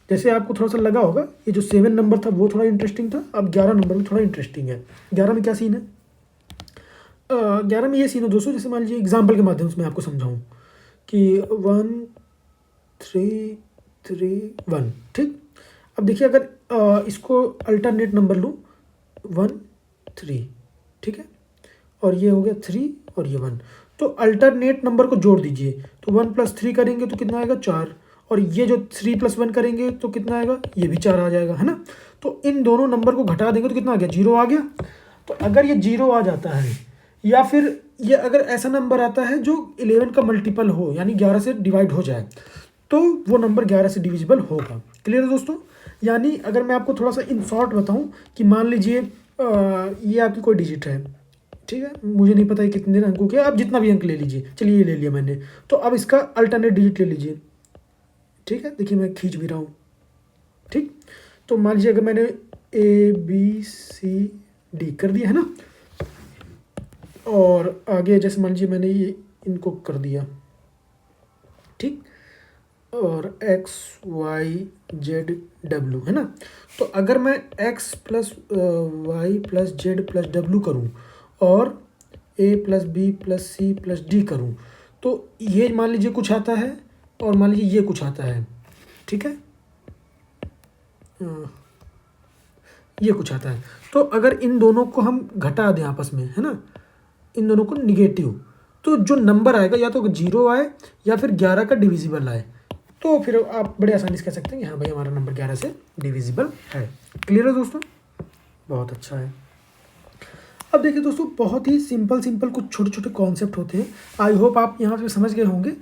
जैसे आपको थोड़ा सा लगा होगा ये जो 7 नंबर था वो थोड़ा इंटरेस्टिंग था, अब 11 नंबर में थोड़ा इंटरेस्टिंग है। 11 में क्या सीन है, 11 में ये सीन है दोस्तों, जैसे मान लीजिए एग्जाम्पल के माध्यम से मैं आपको समझाऊँ कि 1 3 3 1, ठीक। अब देखिए अगर इसको अल्टरनेट नंबर लूँ 1 3, ठीक है, और ये हो गया 3 और ये 1, तो अल्टरनेट नंबर को जोड़ दीजिए। तो 1 + 3 करेंगे तो कितना आएगा, 4, और ये जो 3 + 1 करेंगे तो कितना आएगा, ये भी 4 आ जाएगा, है ना। तो इन दोनों नंबर को घटा देंगे तो कितना आ गया, 0 आ गया। तो अगर ये 0 आ जाता है, या फिर ये अगर ऐसा नंबर आता है जो 11 का मल्टीपल हो, यानी 11 से डिवाइड हो जाए, तो वो नंबर 11 से डिविजिबल होगा। क्लियर है दोस्तों? यानी अगर मैं आपको थोड़ा सा इन शॉर्ट बताऊं कि मान लीजिए ये आपकी कोई डिजिट है, ठीक है, मुझे नहीं पता है कितने अंकों के, आप जितना भी अंक ले लीजिए, चलिए ये ले लिया मैंने, तो अब इसका अल्टरनेट डिजिट ले लीजिए, ठीक है, देखिए मैं खींच भी रहा हूँ, ठीक। तो मान लीजिए अगर मैंने ABCD कर दिया है ना, और आगे जैसे मान लीजिए मैंने ये इनको कर दिया, ठीक, और XYZW है ना। तो अगर मैं X + Y + Z + W करूँ और A + B + C + D करूँ, तो ये मान लीजिए कुछ आता है और मान लीजिए ये कुछ आता है, ठीक है, ये कुछ आता है। तो अगर इन दोनों को हम घटा दें आपस में, है ना, इन दोनों को निगेटिव, तो जो नंबर आएगा या तो 0 आए या फिर 11 का डिविजिबल आए, तो फिर आप बड़े आसानी से कह सकते हैं कि हाँ भाई हमारा नंबर 11 से डिविजिबल है। क्लियर है दोस्तों? बहुत अच्छा है। अब देखिए दोस्तों, बहुत ही सिंपल कुछ छोटे छोटे कॉन्सेप्ट होते हैं। आई होप आप यहाँ पे समझ गए होंगे।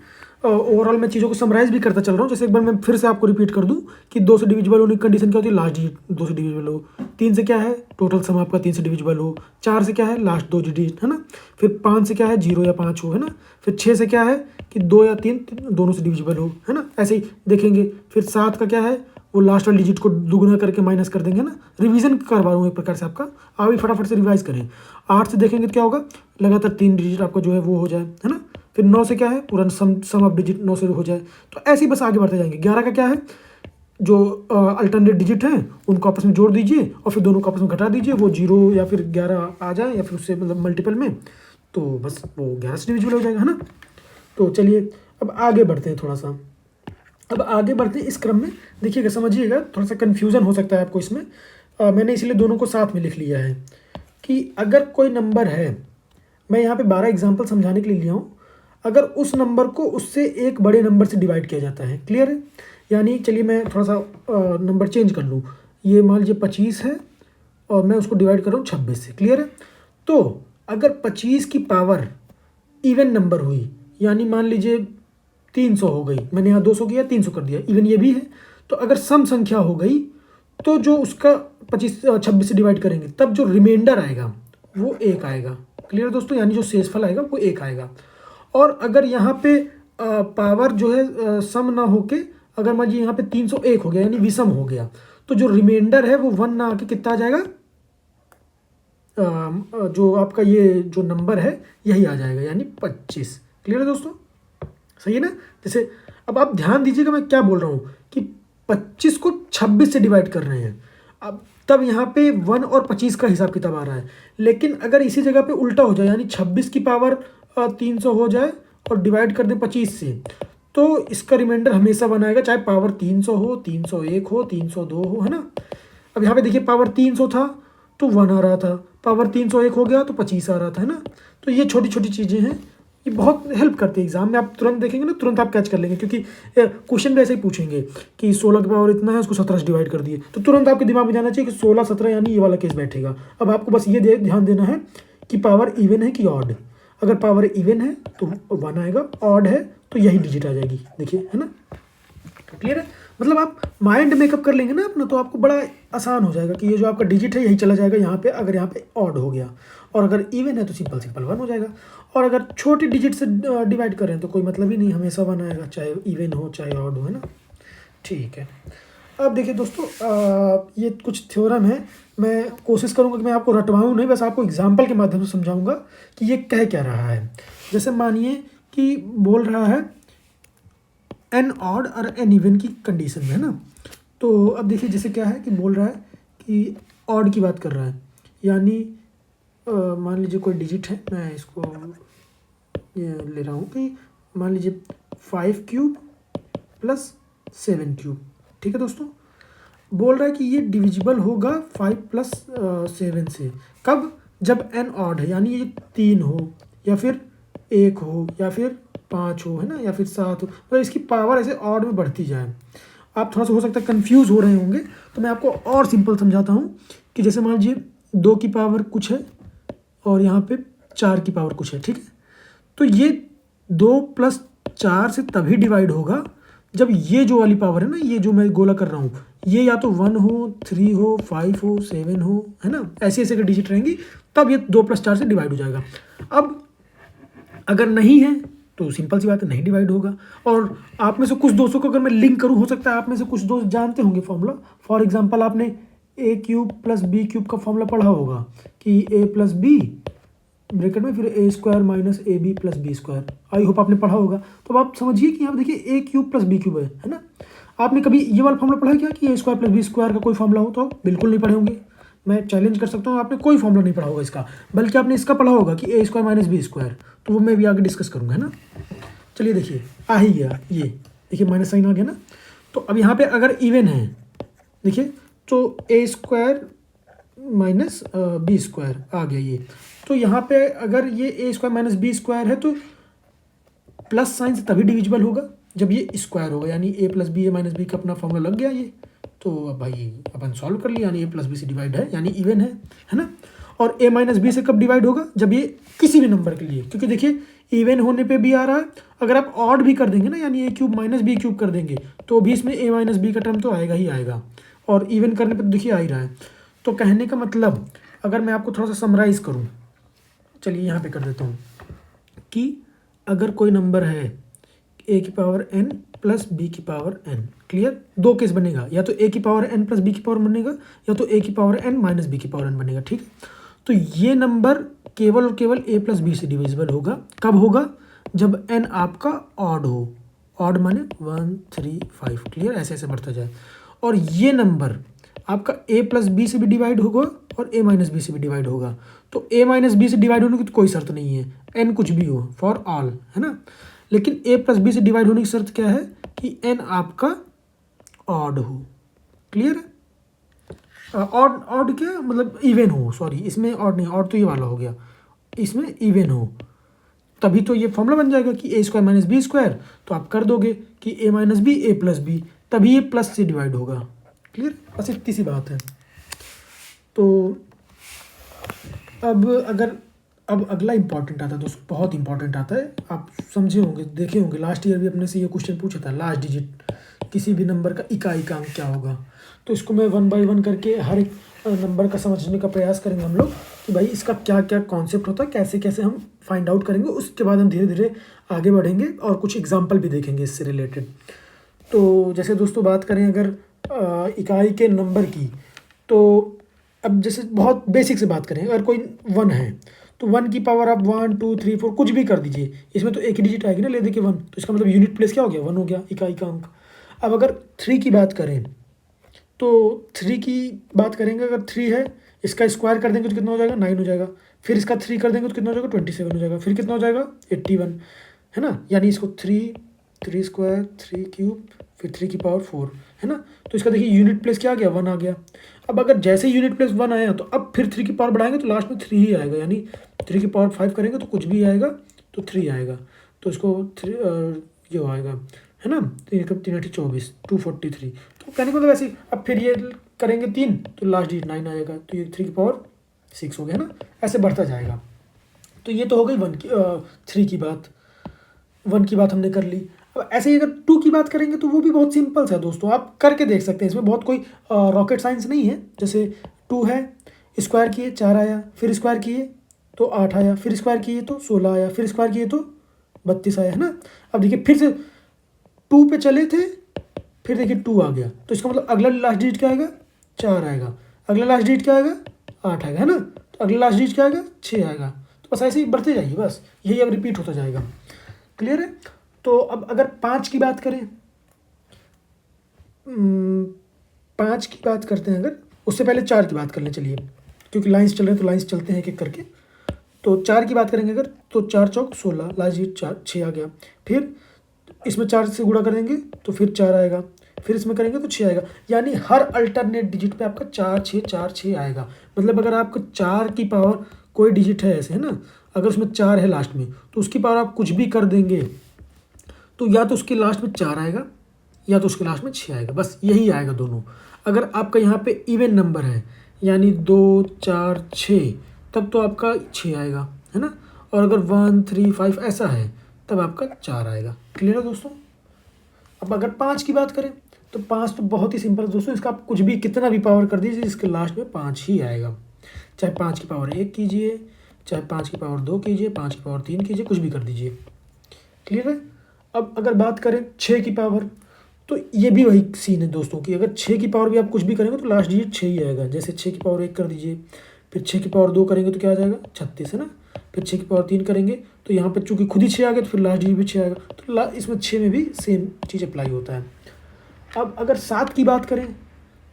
ओवरऑल मैं चीज़ों को समराइज भी करता चल रहा हूँ। जैसे एक बार मैं फिर से आपको रिपीट कर दूँ कि 2 से डिविजिबल होने की कंडीशन क्या होती है, लास्ट डिजिट 2 से डिविजिबल हो। 3 से क्या है, टोटल सम आपका 3 से डिविजिबल हो। 4 से क्या है, लास्ट 2 डिजिट, है ना। फिर 5 से क्या है, 0 या 5 हो, है ना। फिर 6 से क्या है कि 2 या 3 दोनों से डिविजिबल हो, है ना। ऐसे ही देखेंगे। फिर 7 का क्या है, वो लास्ट वाले डिजिट को दुगुना करके माइनस कर देंगे ना। रिवीजन करवा रहा हूँ एक प्रकार से आपका, आप भी फटाफट से रिवाइज करें। 8 से देखेंगे तो क्या होगा, लगातार 3 डिजिट आपका जो है वो हो जाए, है ना। फिर 9 से क्या है, पूरा सम ऑफ डिजिट 9 से हो जाए। तो ऐसे ही बस आगे बढ़ते जाएंगे। 11 का क्या है, जो अल्टरनेट डिजिट हैं उनको आपस में जोड़ दीजिए और फिर दोनों को आपस में घटा दीजिए, वो 0 या फिर 11 आ जाए या फिर उससे मतलब मल्टीपल में, तो बस वो 11 से डिविजिबल हो जाएगा, है ना। तो चलिए अब आगे बढ़ते हैं थोड़ा सा। अब आगे बढ़ते हैं इस क्रम में, देखिएगा, समझिएगा, थोड़ा सा कन्फ्यूज़न हो सकता है आपको इसमें। मैंने इसलिए दोनों को साथ में लिख लिया है कि अगर कोई नंबर है, मैं यहाँ पे 12 एग्जाम्पल समझाने के लिए लिया हूँ, अगर उस नंबर को उससे एक बड़े नंबर से डिवाइड किया जाता है। क्लियर है? यानी चलिए मैं थोड़ा सा नंबर चेंज कर लूँ। ये मान लीजिए 25 है और मैं उसको डिवाइड कर रहा हूँ 26 से। क्लियर है? तो अगर 25 की पावर इवन नंबर हुई, यानी मान लीजिए 300 हो गई, मैंने यहाँ 200 किया, 300 कर दिया, इवन ये भी है, तो अगर सम संख्या हो गई तो जो उसका 26 से डिवाइड करेंगे तब जो रिमाइंडर आएगा वो 1 आएगा। क्लियर दोस्तों? यानी जो शेषफल आएगा वो 1 आएगा। और अगर यहाँ पे पावर जो है सम ना होके, अगर मान लीजिए यहाँ पे 301 हो गया यानी विषम हो गया, तो जो रिमाइंडर है वो 1 ना आके कितना आ जाएगा, जो आपका ये जो नंबर है यही आ जाएगा, यानी 25। क्लियर है दोस्तों? सही है ना। जैसे अब आप ध्यान दीजिएगा मैं क्या बोल रहा हूँ कि 25 को 26 से डिवाइड कर रहे हैं, अब तब यहाँ पे 1 और 25 का हिसाब किताब आ रहा है। लेकिन अगर इसी जगह पे उल्टा हो जाए, यानी 26 की पावर 300 हो जाए और डिवाइड कर दें 25 से, तो इसका रिमाइंडर हमेशा बनाएगा, चाहे पावर 300 हो, 301 हो, 302 हो, है ना। अब यहाँ पे देखिए पावर 300 था तो 1 आ रहा था, पावर 301 हो गया तो 25 आ रहा था, है ना। तो ये छोटी छोटी चीज़ें हैं, ये बहुत हेल्प करती है एग्जाम में। आप तुरंत देखेंगे ना, तुरंत आप कैच कर लेंगे, क्योंकि क्वेश्चन भी ऐसे ही पूछेंगे कि 16 की पावर इतना है, उसको 17 से डिवाइड कर दिए, तो तुरंत आपके दिमाग में जाना चाहिए कि 16 17 यानी ये वाला केस बैठेगा। अब आपको बस ये ध्यान देना है कि पावर इवन है कि ऑड। अगर पावर इवन है तो 1 आएगा, ऑड है तो यही डिजिट आ जाएगी, देखिए, है ना। क्लियर है? मतलब आप माइंड मेकअप कर लेंगे ना अपना, तो आपको बड़ा आसान हो जाएगा कि ये जो आपका डिजिट है यही चला जाएगा यहाँ पे, अगर यहाँ पे ऑड हो गया, और अगर इवन है तो सिंपल 1 हो जाएगा। और अगर छोटी डिजिट से डिवाइड करें तो कोई मतलब ही नहीं, हमेशा 1 आएगा, चाहे इवन हो चाहे ऑड हो, है ना। ठीक है। अब देखिए दोस्तों, ये कुछ थ्योरम है, मैं कोशिश करूँगा कि मैं आपको रटवाऊँ नहीं, बस आपको एग्जाम्पल के माध्यम से समझाऊँगा कि ये कह क्या रहा है। जैसे मानिए कि बोल रहा है एन ऑड और एन इवन की कंडीशन में, है ना। तो अब देखिए जैसे क्या है कि बोल रहा है कि ऑड की बात कर रहा है, यानी मान लीजिए कोई डिजिट है, मैं इसको ये ले रहा हूँ कि मान लीजिए 5 क्यूब प्लस 7 क्यूब। ठीक है दोस्तों, बोल रहा है कि ये डिविजिबल होगा 5 + 7 से। कब? जब एन ऑड है, यानी ये 3 हो या फिर 1 हो या फिर 5 हो, है ना, या फिर 7 हो, तो इसकी पावर ऐसे ऑड में बढ़ती जाए। आप थोड़ा सा हो सकता है कंफ्यूज हो रहे होंगे, तो मैं आपको और सिंपल समझाता हूँ कि जैसे मान लीजिए 2 की पावर कुछ है और यहाँ पे 4 की पावर कुछ है, ठीक है। तो ये 2 + 4 से तभी डिवाइड होगा जब ये जो वाली पावर है ना, ये जो मैं गोला कर रहा हूँ, ये या तो 1 हो, 3 हो, 5 हो, 7 हो, है ना, ऐसे ऐसे डिजिट रहेंगी, तब ये 2+4 से डिवाइड हो जाएगा। अब अगर नहीं है तो सिंपल सी बात है, नहीं डिवाइड होगा। और आप में से कुछ दोस्तों को अगर मैं लिंक करूँ, हो सकता है आप में से कुछ दोस्त जानते होंगे फॉर्मूला। फॉर एग्जांपल आपने a³ + b³ का फॉर्मूला पढ़ा होगा कि a + b ब्रैकेट में फिर a² - ab + b²। I hope आपने पढ़ा होगा। तो अब आप समझिए कि यहाँ देखिए a³ + b³ है ना। आपने कभी ये वाला फॉर्मूला पढ़ा क्या कि a² + b² का कोई फॉर्मूला हो? तो बिल्कुल नहीं पढ़े होंगे। मैं चैलेंज कर सकता हूँ आपने कोई फॉर्मूला नहीं पढ़ा होगा इसका, बल्कि आपने इसका पढ़ा होगा कि a² - b²। तो वो मैं भी आगे डिस्कस करूँगा, है ना। चलिए देखिए, आ ही गया, ये देखिए माइनस साइन आ गया ना। तो अब यहाँ पे अगर इवन है, देखिए, तो a² - b² आ गया ये। तो यहाँ पे अगर ये a² - b² है तो प्लस साइन से तभी डिविजिबल होगा जब ये स्क्वायर होगा, यानी a + b a - b का अपना फॉर्मूला लग गया ये। तो अब भाई अपन सॉल्व कर लिया, यानी a + b से डिवाइड है, यानी इवन है ना। और a - b से कब डिवाइड होगा? जब ये किसी भी नंबर के लिए, क्योंकि देखिए इवन होने पे भी आ रहा है, अगर आप ऑड भी कर देंगे ना, यानी a³ - b³ कर देंगे, तो भी इसमें a - b का टर्म तो आएगा ही आएगा। और इवन करने पे तो देखिए आ ही रहा है। तो कहने का मतलब, अगर मैं आपको थोड़ा सा समराइज करूँ, चलिए यहाँ पे कर देता हूँ कि अगर कोई नंबर है a⁴n + b⁴n, क्लियर, दो केस बनेगा, या तो a⁴n + b⁴n बनेगा, या तो a⁴n - b⁴n बनेगा, ठीक है। तो ये नंबर केवल और केवल a + b से डिविजिबल होगा। कब होगा? जब n आपका ऑड हो। ऑड माने 1 3 5, क्लियर, ऐसे ऐसे बढ़ता जाए। और ये नंबर आपका a + b से भी डिवाइड होगा और a - b से भी डिवाइड होगा। तो a - b से डिवाइड होने की तो कोई शर्त नहीं है, n कुछ भी हो, फॉर ऑल, है ना। लेकिन a + b से डिवाइड होने की शर्त क्या है कि n आपका ऑड हो, क्लियर है। ऑड ऑड क्या मतलब इवन हो, सॉरी, इसमें ऑड नहीं, ऑड तो ये वाला हो गया, इसमें इवन हो, तभी तो ये फॉर्मूला बन जाएगा कि a² - b²। तो आप कर दोगे कि a - b a + b, तभी ये प्लस से डिवाइड होगा, क्लियर, बस इतनी सी बात है। तो अब अगला इंपॉर्टेंट आता है दोस्तों, बहुत इंपॉर्टेंट आता है। आप समझे होंगे, देखे होंगे, लास्ट ईयर भी अपने से ये क्वेश्चन पूछा था, लास्ट डिजिट किसी भी नंबर का इकाई का अंक क्या होगा। तो इसको मैं 1 बाय 1 करके हर एक नंबर का समझने का प्रयास करेंगे हम लोग कि भाई इसका क्या क्या कॉन्सेप्ट होता है, कैसे कैसे हम फाइंड आउट करेंगे। उसके बाद हम धीरे धीरे आगे बढ़ेंगे और कुछ एग्जाम्पल भी देखेंगे इससे रिलेटेड। तो जैसे दोस्तों बात करें अगर इकाई के नंबर की, तो अब जैसे बहुत बेसिक से बात करें, अगर कोई 1 है तो 1 की पावर आप 1 2 3 4 कुछ भी कर दीजिए, इसमें तो एक ही डिजिट आएगी ना, ले देखिए 1, तो इसका मतलब यूनिट प्लेस क्या हो गया? 1 हो गया, इकाई का अंक। अब अगर 3 की बात करें, तो 3 की बात करेंगे, अगर 3 है, इसका स्क्वायर कर देंगे तो कितना हो जाएगा? 9 हो जाएगा। फिर इसका 3 कर देंगे तो कितना हो जाएगा? 27 हो जाएगा। फिर कितना हो जाएगा? 81, है ना। यानी इसको 3 3 स्क्वायर 3 क्यूब फिर 3 की पावर 4, है ना। तो इसका देखिए यूनिट प्लेस क्या आ गया? 1 आ गया। अब अगर जैसे यूनिट प्लेस 1 आया तो अब फिर 3 की पावर बढ़ाएंगे तो लास्ट में 3 ही आएगा, यानी 3 की पावर 5 करेंगे तो कुछ भी आएगा, तो 3 आएगा। तो इसको 3 ये आएगा, है ना, 3 3 8 24 243। तो कहने को मतलब ऐसे, अब फिर ये करेंगे 3 तो लास्ट डिजिट 9 आएगा, तो ये 3 की पावर 6 हो गया, है ना। ऐसे बढ़ता जाएगा। तो ये तो हो गई 3 की बात, 1 की बात हमने कर ली। अब ऐसे ही अगर 2 की बात करेंगे तो वो भी बहुत सिंपल सा है दोस्तों, आप करके देख सकते हैं, इसमें बहुत कोई रॉकेट साइंस नहीं है। जैसे 2 है, स्क्वायर किए 4 आया, फिर स्क्वायर किए तो 8 आया, फिर स्क्वायर किए तो 16 आया, फिर स्क्वायर किए तो 32 आया, है ना। अब देखिए फिर से 2 पे चले थे, फिर देखिए 2 आ गया, तो इसका मतलब अगला लास्ट डिजिट क्या आएगा? 4 आएगा। अगला लास्ट डिजिट क्या आएगा? 8 आएगा, है ना। तो अगला लास्ट डिजिट क्या आएगा? 6 आएगा। तो बस ऐसे ही बढ़ते जाइए, बस यही अब रिपीट होता जाएगा, क्लियर है। तो अब अगर 5 की बात करें, 5 की बात करते हैं अगर, उससे पहले 4 की बात कर लें, चलिए, क्योंकि लाइंस चल रहे हैं तो लाइंस चलते हैं एक एक करके। तो 4 की बात करेंगे अगर, तो 4 चौक 16, लास्ट डिजिट 4 6 आ गया। फिर इसमें 4 से गुणा कर देंगे तो फिर 4 आएगा, फिर इसमें करेंगे तो 6 आएगा। यानी हर अल्टरनेट डिजिट पे आपका 4 6 आएगा। मतलब अगर आपको 4 की पावर कोई डिजिट है ऐसे, है ना, अगर उसमें 4 है लास्ट में, तो उसकी पावर आप कुछ भी कर देंगे तो या तो उसके लास्ट में 4 आएगा या तो उसके लास्ट में 6 आएगा, बस यही आएगा दोनों। अगर आपका यहाँ पे इवन नंबर है, यानी 2 4 6, तब तो आपका 6 आएगा, है ना। और अगर 1 3 5 ऐसा है, तब आपका 4 आएगा, क्लियर है दोस्तों। अब अगर 5 की बात करें तो 5 तो बहुत ही सिंपल है दोस्तों, इसका आप कुछ भी कितना भी पावर कर दीजिए इसके लास्ट में 5 ही आएगा। चाहे 5 की पावर 1 कीजिए, चाहे 5 की पावर 2 कीजिए, 5 की पावर 3 कीजिए, कुछ भी कर दीजिए। क्लियर है। अब अगर बात करें 6 की पावर, तो ये भी वही सीन है दोस्तों कि अगर 6 की पावर भी आप कुछ भी करेंगे तो लास्ट डिजिट 6 ही आएगा। जैसे 6 की पावर 1 कर दीजिए, फिर 6 की पावर 2 करेंगे तो क्या आ जाएगा 36 है ना, फिर 6 की पावर 3 करेंगे तो यहाँ पर चूँकि खुद ही 6 आ गया तो फिर लास्ट डिजिट भी 6 आएगा। तो इसमें 6 में भी सेम चीज़ अप्लाई होता है। अब अगर 7 की बात करें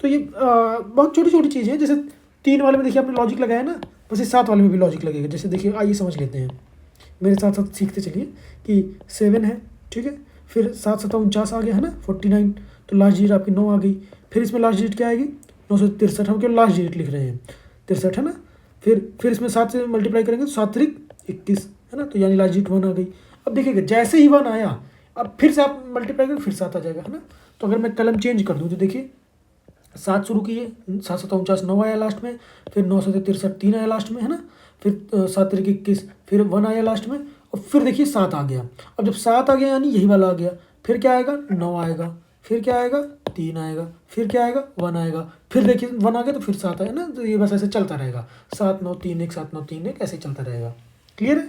तो ये बहुत छोटी छोटी चीज़ें हैं। जैसे 3 वाले में देखिए आपने लॉजिक लगाया ना, वैसे 7 वाले में भी लॉजिक लगेगा। जैसे देखिए आइए समझ लेते हैं, मेरे साथ साथ सीखते चलिए कि 7 है, ठीक है, फिर 7 7 49 आ गया है ना 49, तो लास्ट डिजिट आपकी 9 आ गई। फिर इसमें लास्ट डिजिट क्या आएगी 963, हम केवल लास्ट डिजिट लिख रहे हैं 63 है ना। फिर इसमें 7 से मल्टीप्लाई करेंगे तो 7 3 21 है ना, तो यानी लास्ट डिजिट 1 आ गई। अब देखिएगा जैसे ही 1 आया अब फिर से आप मल्टीप्लाई करेंगे फिर 7 आ जाएगा है ना। तो अगर मैं कलम चेंज कर दूँ तो देखिए 7 शुरू किए, 7 7 49 9 आया लास्ट में, फिर 9 से 63 3 आया लास्ट में है ना, फिर 7 3 21, फिर 1 आया लास्ट में, और फिर देखिए 7 आ गया। अब जब 7 आ गया यानी यही वाला आ गया, फिर क्या आएगा 9 आएगा, फिर क्या आएगा 3 आएगा, फिर क्या आएगा 1 आएगा, फिर देखिए 1 आ गया तो फिर 7 आया ना। तो ये बस ऐसे चलता रहेगा, 7 9 3 1 7 9 3 1 ऐसे चलता रहेगा। क्लियर है।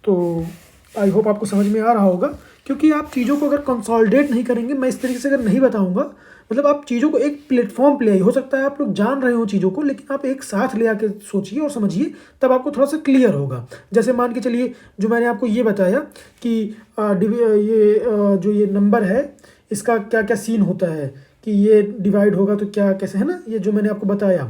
तो आई होप आपको समझ में आ रहा होगा, क्योंकि आप चीज़ों को अगर कंसोलिडेट नहीं करेंगे, मैं इस तरीके से अगर नहीं बताऊंगा, मतलब आप चीज़ों को एक प्लेटफॉर्म पे ले आइए। हो सकता है आप लोग जान रहे हो चीज़ों को, लेकिन आप एक साथ ले आके सोचिए और समझिए, तब आपको थोड़ा सा क्लियर होगा। जैसे मान के चलिए जो मैंने आपको ये बताया कि जो ये नंबर है इसका क्या क्या सीन होता है, कि ये डिवाइड होगा तो क्या कैसे है ना, ये जो मैंने आपको बताया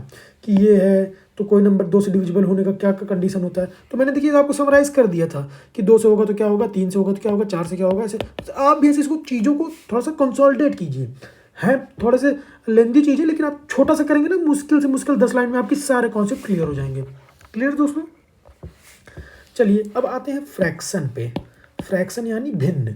कि ये है तो कोई नंबर 2 से डिविजिबल होने का क्या कंडीशन होता है, तो मैंने देखिए आपको समराइज़ कर दिया था कि 2 से होगा तो क्या होगा, 3 से होगा तो क्या होगा, 4 से क्या होगा, ऐसे तो आप भी ऐसे इसको चीज़ों को थोड़ा सा कंसोलिडेट कीजिए। है थोड़े से लेंदी चीज़ें, लेकिन आप छोटा सा करेंगे ना, मुश्किल से मुश्किल 10 लाइन में आपके सारे कॉन्सेप्ट क्लियर हो जाएंगे। क्लियर दोस्तों। चलिए अब आते हैं फ्रैक्शन पे। फ्रैक्शन यानी भिन्न।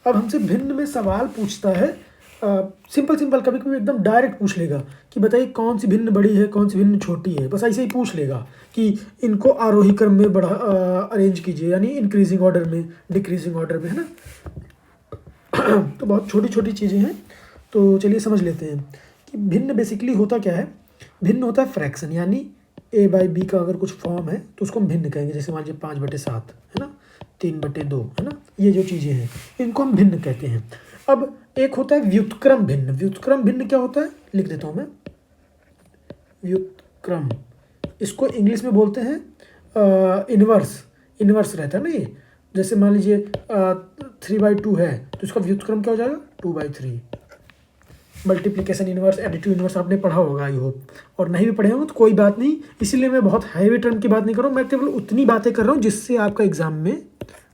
अब हमसे भिन्न में सवाल पूछता है, सिंपल सिंपल, कभी कभी एकदम डायरेक्ट पूछ लेगा कि बताइए कौन सी भिन्न बड़ी है, कौन सी भिन्न छोटी है, बस ऐसे ही पूछ लेगा कि इनको आरोही क्रम में बढ़ा अरेंज कीजिए, यानी इंक्रीजिंग ऑर्डर में, डिक्रीजिंग ऑर्डर में, है ना। तो बहुत छोटी छोटी चीज़ें हैं। तो चलिए समझ लेते हैं कि भिन्न बेसिकली होता क्या है। भिन्न होता है फ्रैक्शन, यानी a/b का अगर कुछ फॉर्म है तो उसको हम भिन्न कहेंगे। जैसे मान लीजिए 5/7 है ना, 3/2 है ना, ये जो चीज़ें हैं इनको हम भिन्न कहते हैं। अब एक होता है व्युत्क्रम भिन्न। व्युत्क्रम भिन्न क्या होता है, लिख देता हूँ मैं। व्युत्क्रम, इसको इंग्लिश में बोलते हैं इनवर्स। इनवर्स रहता है ना ये। जैसे मान लीजिए 3/2 है तो इसका व्युत्क्रम क्या हो जाएगा 2/3। मल्टीप्लिकेशन इनवर्स, एडिटिव इनवर्स आपने पढ़ा होगा आई होप, और नहीं भी पढ़े होंगे तो कोई बात नहीं। इसीलिए मैं बहुत हैवी टर्म की बात नहीं कर रहा हूँ, मैं केवल उतनी बातें कर रहा हूँ जिससे आपका एग्जाम में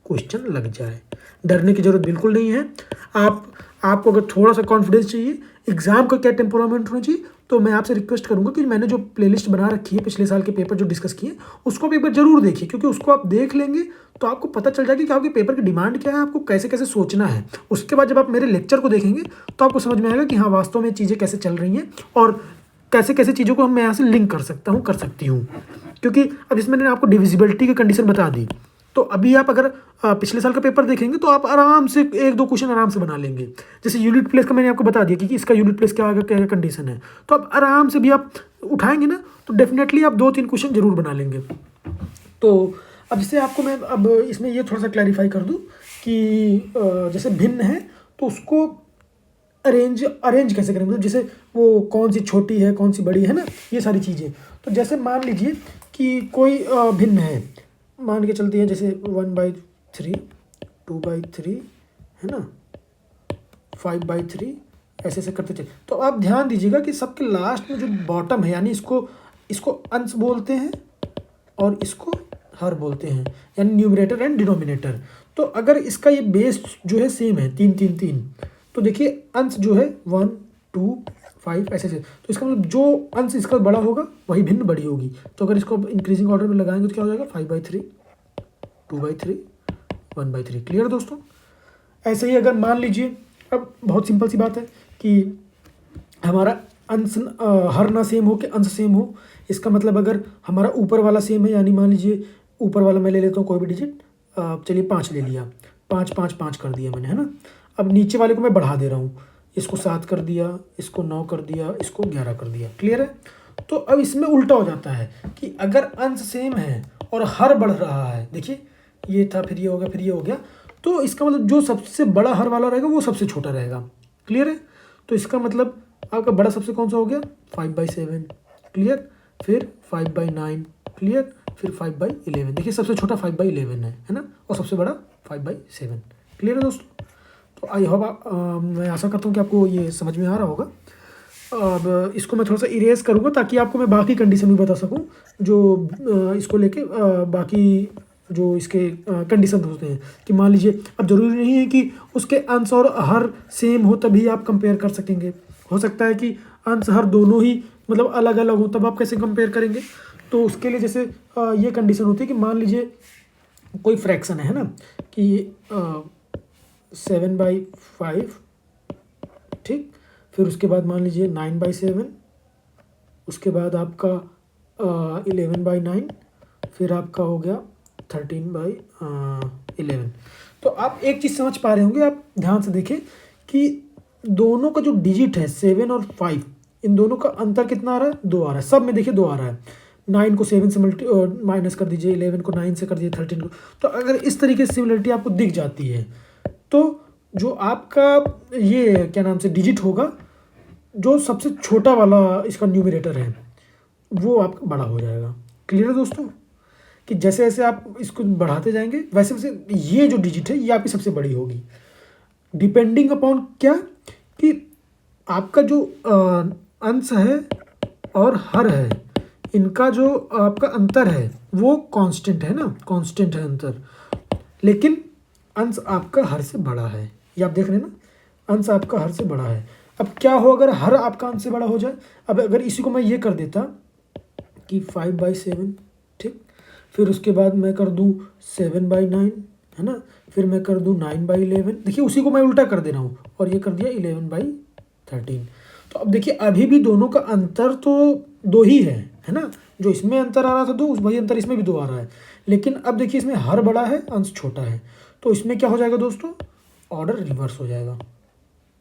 क्वेश्चन लग जाए। डरने की जरूरत बिल्कुल नहीं है। आपको अगर थोड़ा सा कॉन्फिडेंस चाहिए एग्जाम का क्या टेम्परामेंट होना चाहिए, तो मैं आपसे रिक्वेस्ट करूंगा कि मैंने जो प्लेलिस्ट बना रखी है पिछले साल के पेपर जो डिस्कस किए उसको भी एक बार जरूर देखिए, क्योंकि उसको आप देख लेंगे तो आपको पता चल जाएगा कि आपके पेपर की डिमांड क्या है, आपको कैसे कैसे सोचना है। उसके बाद जब आप मेरे लेक्चर को देखेंगे तो आपको समझ में आएगा कि हाँ वास्तव में चीज़ें कैसे चल रही हैं और कैसे कैसे चीज़ों को मैं यहाँ से लिंक कर सकता हूँ, कर सकती हूँ। क्योंकि अब इसमें मैंने आपको डिविजिबिलिटी की कंडीशन बता दी, तो अभी आप अगर पिछले साल का पेपर देखेंगे तो आप आराम से 1-2 क्वेश्चन आराम से बना लेंगे। जैसे यूनिट प्लेस का मैंने आपको बता दिया कि इसका यूनिट प्लेस क्या आएगा, क्या कंडीशन है, तो आप आराम से भी आप उठाएंगे ना तो डेफिनेटली आप 2-3 क्वेश्चन जरूर बना लेंगे। तो अब इससे आपको मैं अब इसमें ये थोड़ा सा क्लैरिफाई कर दूँ कि जैसे भिन्न है तो उसको अरेंज कैसे करेंगे, मतलब जैसे वो कौन सी छोटी है कौन सी बड़ी है ना, ये सारी चीज़ें। तो जैसे मान लीजिए कि कोई भिन्न है, मान के चलती है जैसे 1/3, 2/3 है ना, 5/3, ऐसे ऐसे करते चले। तो आप ध्यान दीजिएगा कि सबके लास्ट में जो बॉटम है, यानी इसको अंश बोलते हैं और इसको हर बोलते हैं, यानी न्यूमरेटर एंड डिनोमिनेटर। तो अगर इसका ये बेस जो है सेम है 3 3 3, तो देखिए अंश जो है 1 2 5 ऐसे ऐसे, तो इसका मतलब जो अंश इसका बड़ा होगा वही भिन्न बड़ी होगी। तो अगर इसको इंक्रीजिंग ऑर्डर में लगाएंगे तो क्या हो जाएगा 5/3, 2/3, 1/3। क्लियर दोस्तों। ऐसे ही अगर मान लीजिए, अब बहुत सिंपल सी बात है कि हमारा अंश हर ना सेम हो कि अंश सेम हो। इसका मतलब अगर हमारा ऊपर वाला सेम है, यानी मान लीजिए ऊपर वाला मैं ले लेता हूँ कोई भी डिजिट, चलिए 5 ले लिया, 5 5 5 कर दिया मैंने, है ना। अब नीचे वाले को मैं बढ़ा दे रहा हूँ, इसको 7 कर दिया, इसको 9 कर दिया, इसको 11 कर दिया। क्लियर है? तो अब इसमें उल्टा हो जाता है कि अगर अंश सेम है और हर बढ़ रहा है, देखिए ये था, फिर ये हो गया, फिर ये हो गया, तो इसका मतलब जो सबसे बड़ा हर वाला रहेगा वो सबसे छोटा रहेगा। क्लियर है? तो इसका मतलब आपका बड़ा सबसे कौन सा हो गया? 5/7। क्लियर? फिर 5/9। क्लियर? फिर 5/11। देखिए सबसे छोटा 5/11 है ना, और सबसे बड़ा 5/7। क्लियर है दोस्तों? तो आई होप मैं आशा करता हूँ कि आपको ये समझ में आ रहा होगा। अब इसको मैं थोड़ा सा इरेज करूँगा ताकि आपको मैं बाकी कंडीशन भी बता सकूँ, जो इसको लेके बाकी जो इसके कंडीशन होते हैं कि मान लीजिए, अब ज़रूरी नहीं है कि उसके अंश और हर सेम हो तभी आप कंपेयर कर सकेंगे। हो सकता है कि अंश हर दोनों ही मतलब अलग अलग हो, तब आप कैसे कंपेयर करेंगे? तो उसके लिए जैसे ये कंडीशन होती है कि मान लीजिए कोई फ्रैक्शन है ना, कि 7/5, ठीक, फिर उसके बाद मान लीजिए 9/7, उसके बाद आपका 11/9, फिर आपका हो गया 13/11। तो आप एक चीज़ समझ पा रहे होंगे, आप ध्यान से देखें कि दोनों का जो डिजिट है 7 और 5, इन दोनों का अंतर कितना आ रहा है? 2 आ रहा है। सब में देखिए 2 आ रहा है। 9 को 7 से माइनस कर दीजिए, 11 को 9 से कर दीजिए, 13 को। तो अगर इस तरीके से सिमिलरिटी आपको दिख जाती है तो जो आपका ये क्या नाम से डिजिट होगा, जो सबसे छोटा वाला इसका न्यूमरेटर है, वो आपका बड़ा हो जाएगा। क्लियर है दोस्तों? कि जैसे जैसे आप इसको बढ़ाते जाएंगे वैसे वैसे ये जो डिजिट है ये आपकी सबसे बड़ी होगी, डिपेंडिंग अपॉन क्या, कि आपका जो अंश है और हर है, इनका जो आपका अंतर है वो कांस्टेंट है ना, कांस्टेंट है अंतर, लेकिन अंश आपका हर से बड़ा है। ये आप देख रहे हैं ना, अंश आपका हर से बड़ा है। अब क्या हो अगर हर आपका अंश से बड़ा हो जाए? अब अगर इसी को मैं ये कर देता कि 5/7, ठीक, फिर उसके बाद मैं कर दूँ 7/9, है ना, फिर मैं कर दूँ 9/11। देखिए उसी को मैं उल्टा कर दे रहा हूँ, और ये कर दिया 11/13। तो अब देखिए अभी भी दोनों का अंतर तो 2 ही है ना, जो इसमें अंतर आ रहा था 2, वही अंतर इसमें भी 2 आ रहा है। लेकिन अब देखिए इसमें हर बड़ा है, अंश छोटा है, तो इसमें क्या हो जाएगा दोस्तों? ऑर्डर रिवर्स हो जाएगा।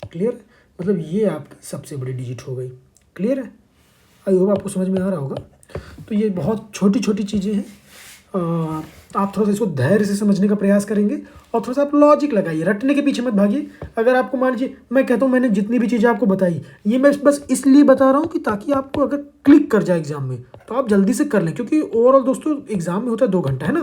क्लियर? मतलब ये आपकी सबसे बड़ी डिजिट हो गई। क्लियर है? आई होप आपको समझ में आ रहा होगा। तो ये बहुत छोटी छोटी चीज़ें हैं, आप थोड़ा सा इसको धैर्य से समझने का प्रयास करेंगे और थोड़ा सा आप लॉजिक लगाइए, रटने के पीछे मत भागिए। अगर आपको मान लीजिए मैं कहता हूँ मैंने जितनी भी चीज़ें आपको बताई, ये मैं बस इसलिए बता रहा हूँ कि ताकि आपको अगर क्लिक कर जाए एग्जाम में तो आप जल्दी से कर लें, क्योंकि ओवरऑल दोस्तों एग्जाम में होता है 2 घंटा, है ना।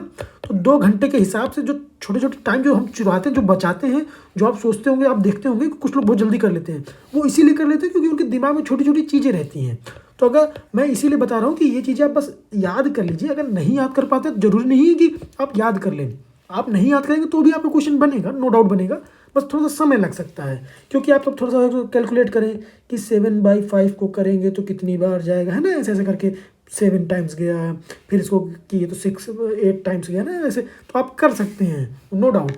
तो 2 घंटे के हिसाब से जो छोटे छोटे टाइम जो हम चुराते हैं, जो बचाते हैं, जो आप सोचते होंगे, आप देखते होंगे कि कुछ लोग बहुत जल्दी कर लेते हैं, वो इसीलिए कर लेते हैं क्योंकि उनके दिमाग में छोटी छोटी चीज़ें रहती हैं। तो अगर मैं इसीलिए बता रहा हूँ कि ये चीज़ें आप बस याद कर लीजिए। अगर नहीं याद कर पाते तो जरूरी नहीं है कि आप याद कर लें, आप नहीं याद करेंगे तो भी आपका क्वेश्चन बनेगा, नो डाउट बनेगा, बस थोड़ा सा समय लग सकता है, क्योंकि आप थोड़ा सा कैलकुलेट करें कि 7/5 को करेंगे तो कितनी बार जाएगा, है ना, ऐसे ऐसे करके 7 टाइम्स गया, फिर इसको किए तो 8 टाइम्स गया ना, ऐसे तो आप कर सकते हैं, नो डाउट।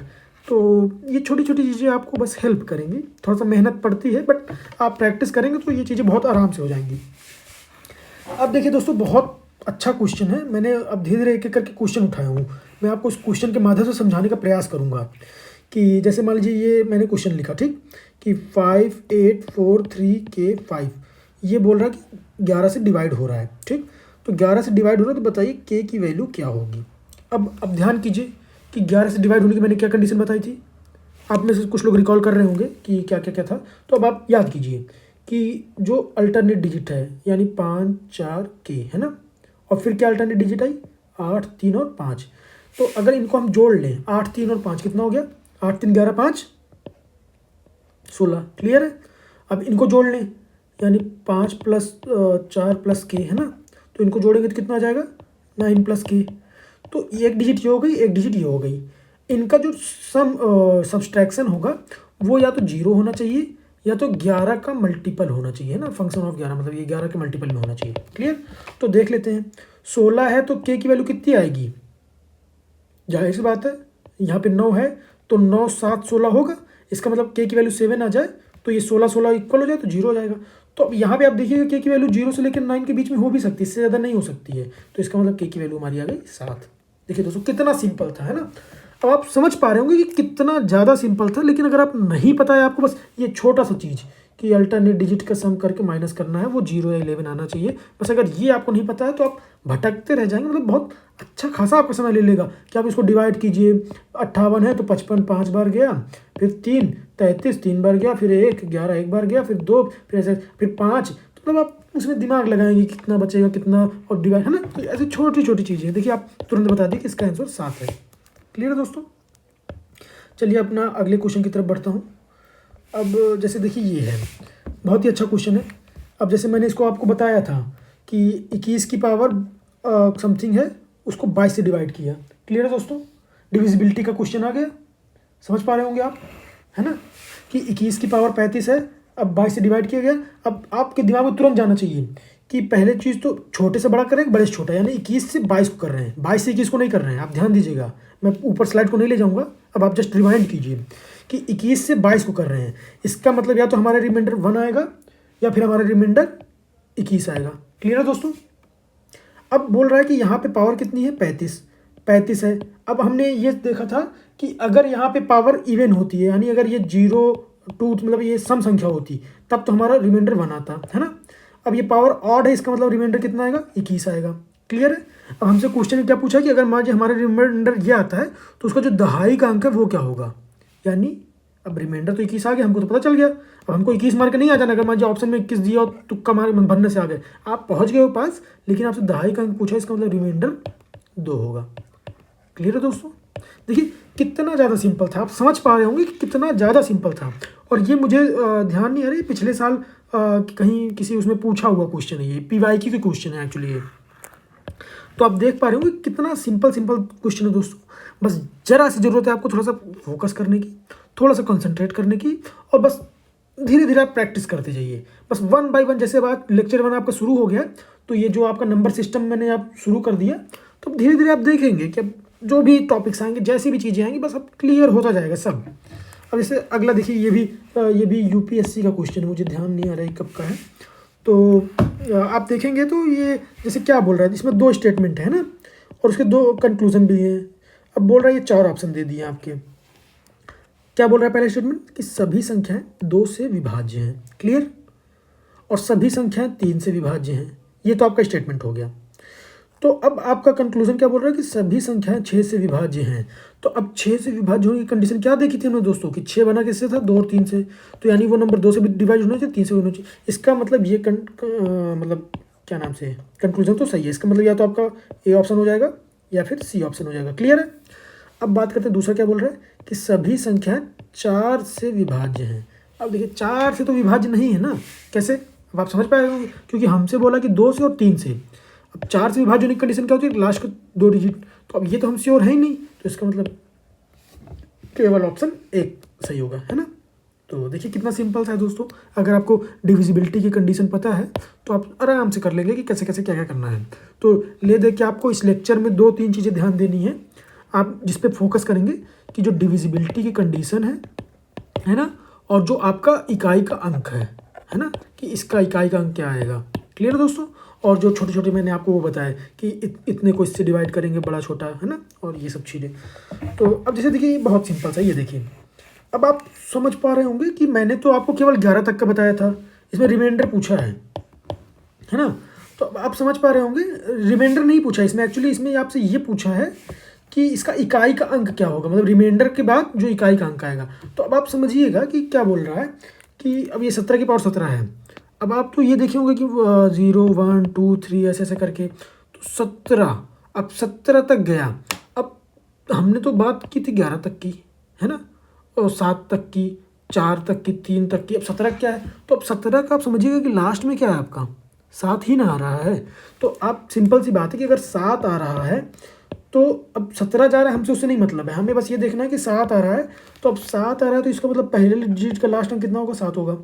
तो ये छोटी छोटी चीज़ें आपको बस हेल्प करेंगी, थोड़ा सा मेहनत पड़ती है, बट आप प्रैक्टिस करेंगे तो ये चीज़ें बहुत आराम से हो जाएंगी। अब देखिए दोस्तों, बहुत अच्छा क्वेश्चन है, मैंने अब धीरे धीरे एक एक करके क्वेश्चन उठाया हूँ, मैं आपको इस क्वेश्चन के माध्यम से समझाने का प्रयास करूँगा। कि जैसे मान लीजिए ये मैंने क्वेश्चन लिखा, ठीक, कि 5, 8, 4, 3 के 5, ये बोल रहा है कि 11 से डिवाइड हो रहा है, ठीक, तो 11 से डिवाइड हो रहा है, तो बताइए के की वैल्यू क्या होगी। अब ध्यान कीजिए कि 11 से डिवाइड होने की मैंने क्या कंडीशन बताई थी, आप में से कुछ लोग रिकॉल कर रहे होंगे कि क्या क्या क्या था। तो अब आप याद कीजिए कि जो अल्टरनेट डिजिट है यानी 5, 4 के, है ना, और फिर क्या अल्टरनेट डिजिट आई, 8, 3 और 5। तो अगर इनको हम जोड़ लें, 8, 3 और 5 कितना हो गया, 8, 3, 11, 5, 16। क्लियर है? अब इनको जोड़ लें, यानी 5 + 4 + के, है ना, तो इनको जोड़ेंगे तो कितना आ जाएगा, 9 + के। तो एक डिजिट ये हो गई, एक डिजिट ये हो गई। इनका जो सब्सट्रैक्शन होगा वो या तो 0 होना चाहिए या तो 11 का मल्टीपल होना चाहिए, ना, फंक्शन ऑफ 11, मतलब ये 11 के मल्टीपल में होना चाहिए। क्लियर? तो देख लेते हैं, 16 है तो के की वैल्यू कितनी आएगी, जाहिर सी बात है, यहाँ पे 9 है तो 9, 7, 16 होगा, इसका मतलब के की वैल्यू 7 आ जाए तो ये 16, 16 इक्वल हो जाए तो 0 हो जाएगा। तो अब यहाँ पे आप देखिएगा के की वैल्यू 0 से लेकर 9 के बीच में हो भी सकती है, इससे ज़्यादा नहीं हो सकती है, तो इसका मतलब के की वैल्यू हमारी आ गई 7। देखिए दोस्तों कितना सिंपल था, है ना। अब आप समझ पा रहे होंगे कि कितना ज़्यादा सिंपल था। लेकिन अगर आप नहीं पता है आपको बस ये छोटा सा चीज़ कि अल्टरनेट डिजिट का सम करके माइनस करना है, वो 0 या 11 आना चाहिए, बस अगर ये आपको नहीं पता है तो आप भटकते रह जाएंगे। मतलब बहुत अच्छा खासा आपका समय ले लेगा कि आप इसको डिवाइड कीजिए। 58 है तो 55 5 बार गया, फिर 3 33 3 बार गया, फिर 1 11 1 बार गया, फिर 2, फिर ऐसे, फिर 5। तो मतलब आप उसमें दिमाग लगाएंगे कितना बचेगा कितना, और डिवाइड, है ना। तो ऐसी छोटी छोटी चीज़ें देखिए, आप तुरंत बता दिए कि इसका आंसर 7 है। क्लियर है दोस्तों। चलिए अपना अगले क्वेश्चन की तरफ बढ़ता हूँ। अब जैसे देखिए ये है, बहुत ही अच्छा क्वेश्चन है। अब जैसे मैंने इसको आपको बताया था कि 21 की पावर समथिंग है, उसको 22 से डिवाइड किया। क्लियर है दोस्तों। डिविजिबिलिटी का क्वेश्चन आ गया, समझ पा रहे होंगे आप, है ना, कि 21 की पावर 35 है, अब 22 से डिवाइड किया गया। अब आपके दिमाग में तुरंत जाना चाहिए कि पहले चीज़ तो छोटे से बड़ा करें, बड़े से छोटा, यानी 21 से 22 को कर रहे हैं, 22 से 21 को नहीं कर रहे हैं। आप ध्यान दीजिएगा, मैं ऊपर स्लाइड को नहीं ले जाऊँगा, अब आप जस्ट रिवाइंड कीजिए कि 21 से 22 को कर रहे हैं। इसका मतलब या तो हमारा रिमाइंडर 1 आएगा या फिर हमारा रिमाइंडर 21 आएगा। क्लियर है दोस्तों। अब बोल रहा है कि यहाँ पे पावर कितनी है, 35 है। अब हमने ये देखा था कि अगर यहाँ पे पावर इवन होती है, यानी अगर ये 0 2 मतलब ये सम संख्या होती, तब तो हमारा रिमाइंडर 1 आता, है ना। अब ये पावर ऑड है, इसका मतलब रिमाइंडर कितना आएगा, 21 आएगा। क्लियर है। अब हमसे क्वेश्चन में क्या पूछा कि अगर मान लीजिए हमारा रिमाइंडर ये आता है तो उसका जो दहाई का अंक है वो क्या होगा, यानी अब रिमाइंडर तो 21 आ गया, हमको तो पता चल गया। अब हमको 21 मार के नहीं आ जाना, अगर मान लीजिए ऑप्शन में 21 दिया और तुक्का मार भरने से आ गए, आप पहुंच गए हो पास, लेकिन आपसे दहाई का अंक पूछा, इसका मतलब रिमाइंडर 2 होगा। क्लियर है दोस्तों। देखिए कितना ज़्यादा सिंपल था, आप समझ पा रहे होंगे कि कितना ज़्यादा सिंपल था। और ये मुझे ध्यान नहीं आ रही, पिछले साल कहीं किसी उसमें पूछा हुआ क्वेश्चन है, ये PYQ के क्वेश्चन है एक्चुअली ये। तो आप देख पा रहे होंगे कितना सिंपल क्वेश्चन है दोस्तों। बस जरा सी ज़रूरत है आपको थोड़ा सा फोकस करने की, थोड़ा सा कंसंट्रेट करने की, और बस धीरे धीरे आप प्रैक्टिस करते जाइए। बस 1 बाय 1, जैसे बात लेक्चर 1 आपका शुरू हो गया, तो ये जो आपका नंबर सिस्टम मैंने आप शुरू कर दिया, तो धीरे धीरे आप देखेंगे कि अब जो भी टॉपिक्स आएंगे, जैसी भी चीज़ें आएंगी, बस अब क्लियर होता जाएगा सब। अब जैसे अगला देखिए, ये भी UPSC का क्वेश्चन है, मुझे ध्यान नहीं आ रहा है कब का है। तो आप देखेंगे तो ये जैसे क्या बोल रहा है, इसमें 2 स्टेटमेंट है ना, और उसके 2 कंक्लूजन भी हैं। अब बोल रहा है ये 4 ऑप्शन दे दिए आपके। क्या बोल रहा है पहले स्टेटमेंट कि सभी संख्याएं 2 से विभाज्य हैं। क्लियर। और सभी संख्याएं 3 से विभाज्य हैं। ये तो आपका स्टेटमेंट हो गया। तो अब आपका कंक्लूजन क्या बोल रहा है कि सभी संख्याएं 6 से विभाज्य हैं। तो अब 6 से विभाज्य होने की कंडीशन क्या देखी थी हमने दोस्तों, कि 6 बना किससे था, 2 और 3 से। तो यानी वो नंबर 2 से भी डिवाइड होना चाहिए, 3 से होना चाहिए। इसका मतलब ये मतलब क्या नाम से, कंक्लूजन तो सही है। इसका मतलब या तो आपका A ऑप्शन हो जाएगा या फिर C ऑप्शन हो जाएगा। क्लियर है। अब बात करते हैं दूसरा क्या बोल रहा है कि सभी संख्याएं 4 से विभाज्य हैं। अब देखिए 4 से तो विभाज्य नहीं है ना, कैसे, अब आप समझ पाए होंगे, क्योंकि हमसे बोला कि 2 से और 3 से। अब 4 से विभाज्य होने की कंडीशन क्या होती है, लास्ट के 2 डिजिट। तो अब ये तो हम श्योर है ही नहीं, तो इसका मतलब केवल ऑप्शन 1 सही होगा, है ना। तो देखिए कितना सिंपल था दोस्तों। अगर आपको डिविजिबिलिटी की कंडीशन पता है तो आप आराम से कर लेंगे कि कैसे कैसे क्या क्या करना है। तो ले दे के आपको इस लेक्चर में 2-3 चीज़ें ध्यान देनी है, आप जिस पे फोकस करेंगे कि जो डिविजिबिलिटी की कंडीशन है ना, और जो आपका इकाई का अंक है ना, कि इसका इकाई का अंक क्या आएगा। क्लियर है दोस्तों। और जो छोटे छोटे मैंने आपको वो बताया कि इतने को इससे डिवाइड करेंगे, बड़ा छोटा, है ना, और ये सब चीज़ें। तो अब जैसे देखिए बहुत सिंपल सा, ये देखिए अब आप समझ पा रहे होंगे कि मैंने तो आपको केवल 11 तक का बताया था, इसमें रिमाइंडर पूछा है ना। तो अब आप समझ पा रहे होंगे रिमाइंडर नहीं पूछा इसमें, एक्चुअली इसमें आपसे ये पूछा है कि इसका इकाई का अंक क्या होगा, मतलब रिमाइंडर के बाद जो इकाई का अंक आएगा। तो अब आप समझिएगा कि क्या बोल रहा है कि अब ये 17 की पावर 17 है। अब आप तो ये देखे होंगे कि 0 1 2 3 ऐसे ऐसे करके, तो 17, अब 17 तक गया। अब हमने तो बात की थी 11 तक की, है ना, और 7 तक की, 4 तक की, 3 तक की, अब 17 क्या है। तो अब 17 का आप समझिएगा कि लास्ट में क्या है आपका, 7 ही ना आ रहा है। तो आप सिंपल सी बात है कि अगर 7 आ रहा है तो अब 17 जा रहा है, हमसे उससे नहीं मतलब है, हमें बस ये देखना है कि 7 आ रहा है। तो अब 7 आ रहा है तो इसका मतलब पहले डिजिट का लास्ट अंक कितना होगा, 7 होगा।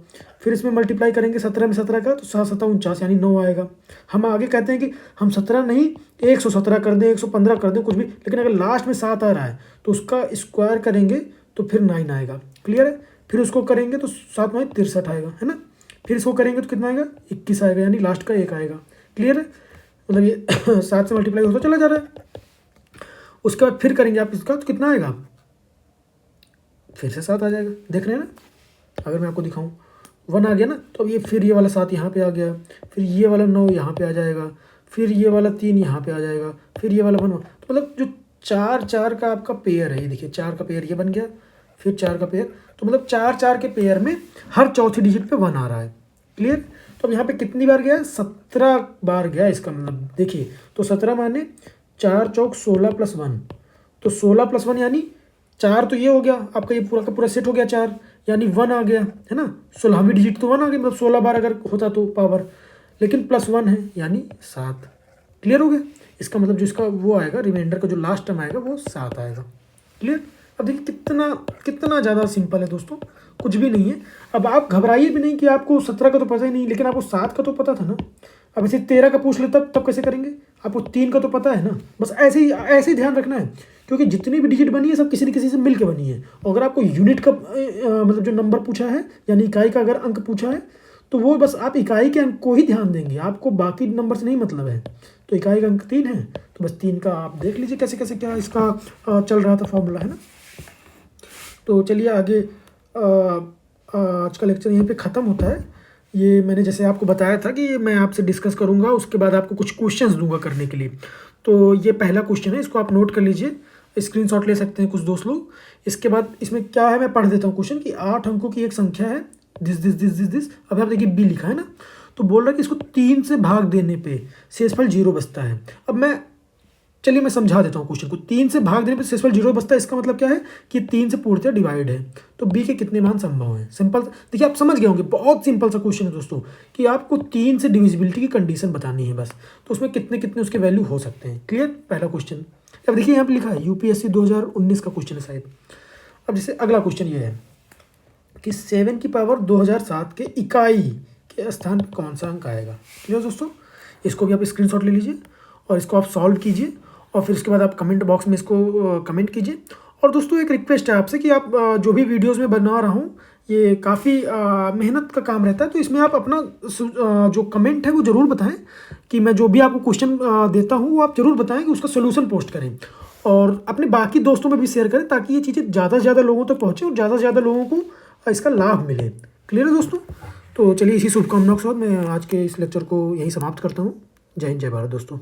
फिर इसमें मल्टीप्लाई करेंगे 17 में 17 का, तो 7 7 49 यानी 9 आएगा। हम आगे कहते हैं कि हम 17 नहीं 117 कर दें, 115 कर दें, कुछ भी, लेकिन अगर लास्ट में 7 आ रहा है तो उसका स्क्वायर करेंगे तो फिर 9 आएगा। क्लियर है। फिर उसको करेंगे तो 7 9 63 आएगा, है ना। फिर इसको करेंगे तो कितना आएगा, 21 आएगा, यानी लास्ट का 1 आएगा। क्लियर है। मतलब ये 7 से मल्टीप्लाई होता चला जा रहा है। उसके बाद फिर करेंगे आप इसका, तो कितना आएगा, फिर से 7 आ जाएगा, देख रहे हैं ना। अगर मैं आपको दिखाऊं 1 आ गया ना, तो अब ये फिर ये वाला 7 यहाँ पे आ गया, फिर ये वाला 9 यहाँ पे आ जाएगा, फिर ये वाला 3 यहाँ पे आ जाएगा, फिर ये वाला 1, तो मतलब जो 4 4 का आपका पेयर है, ये देखिए 4 का पेयर ये बन गया, फिर 4 का पेयर, तो मतलब 4 4 के पेयर में हर चौथी डिजिट पे 1 आ रहा है। क्लियर। तो अब यहाँ पे कितनी बार गया, 17 बार गया इसका मतलब, देखिए तो 17 माने 4 चौक 16 + 1, तो 16 + 1 यानी 4, तो ये हो गया आपका, ये पूरा का पूरा सेट हो गया 4, यानी 1 आ गया है ना। 16वीं डिजिट तो 1 आ गई, मतलब 16 बार अगर होता तो पावर, लेकिन +1 है यानी 7। क्लियर हो गया। इसका मतलब जो इसका वो आएगा, रिमाइंडर का जो लास्ट टर्म आएगा वो 7 आएगा। क्लियर। अब देखिए कितना कितना ज़्यादा सिंपल है दोस्तों, कुछ भी नहीं है। अब आप घबराइए भी नहीं कि आपको 17 का तो पता ही नहीं, लेकिन आपको 7 का तो पता था ना। अब ऐसे 13 का पूछ ले तब कैसे करेंगे, आपको 3 का तो पता है ना। बस ऐसे ही ध्यान रखना है, क्योंकि जितनी भी डिजिट बनी है सब किसी न किसी से मिल के बनी है। और अगर आपको यूनिट का मतलब जो नंबर पूछा है, यानी इकाई का अगर अंक पूछा है, तो वो बस आप इकाई के अंक को ही ध्यान देंगे, आपको बाकी नंबर से नहीं मतलब है। तो इकाई का अंक 3 है, तो बस 3 का आप देख लीजिए कैसे कैसे क्या इसका चल रहा था फॉर्मूला, है ना। तो चलिए आगे, आज का लेक्चर यहीं पे ख़त्म होता है। ये मैंने जैसे आपको बताया था कि मैं आपसे डिस्कस करूँगा, उसके बाद आपको कुछ क्वेश्चंस दूंगा करने के लिए। तो ये पहला क्वेश्चन है, इसको आप नोट कर लीजिए, स्क्रीनशॉट ले सकते हैं कुछ दोस्त लोग। इसके बाद इसमें क्या है, मैं पढ़ देता हूँ क्वेश्चन कि 8 अंकों की एक संख्या है, this this this this this. अब आप देखिए बी लिखा है ना, तो बोल रहा है कि इसको 3 से भाग देने पे शेषफल 0 बचता है। अब चलिए मैं समझा देता हूँ क्वेश्चन को। 3 से भाग देने पर शेषफल 0 बचता है, इसका मतलब क्या है कि 3 से पूर्णतः डिवाइड है, तो बी के कितने मान संभव हैं। सिंपल, देखिए आप समझ गए होंगे, बहुत सिंपल सा क्वेश्चन है दोस्तों, कि आपको 3 से डिविजिबिलिटी की कंडीशन बतानी है बस, तो उसमें कितने कितने उसके वैल्यू हो सकते हैं। क्लियर, पहला क्वेश्चन। अब देखिए यहाँ पे लिखा है यूपीएससी 2019 का क्वेश्चन है शायद। अब जैसे अगला क्वेश्चन ये है कि 7 की पावर 2007 के इकाई के स्थान पर कौन सा अंक आएगा। क्लियर दोस्तों, इसको भी आप स्क्रीनशॉट ले लीजिए और इसको आप सॉल्व कीजिए, और फिर उसके बाद आप कमेंट बॉक्स में इसको कमेंट कीजिए। और दोस्तों एक रिक्वेस्ट है आपसे कि आप जो भी वीडियोस में बना रहा हूँ, ये काफ़ी मेहनत का काम रहता है, तो इसमें आप अपना जो कमेंट है वो ज़रूर बताएं, कि मैं जो भी आपको क्वेश्चन देता हूँ वो आप ज़रूर बताएं कि उसका सोल्यूशन पोस्ट करें, और अपने बाकी दोस्तों में भी शेयर करें, ताकि ये चीज़ें ज़्यादा से ज़्यादा लोगों तक पहुँचे और ज़्यादा से ज़्यादा लोगों को इसका लाभ मिले। क्लियर है दोस्तों। तो चलिए इसी शुभकामनाओं के साथ मैं आज के इस लेक्चर को यहीं समाप्त करता हूँ। जय हिंद, जय भारत दोस्तों।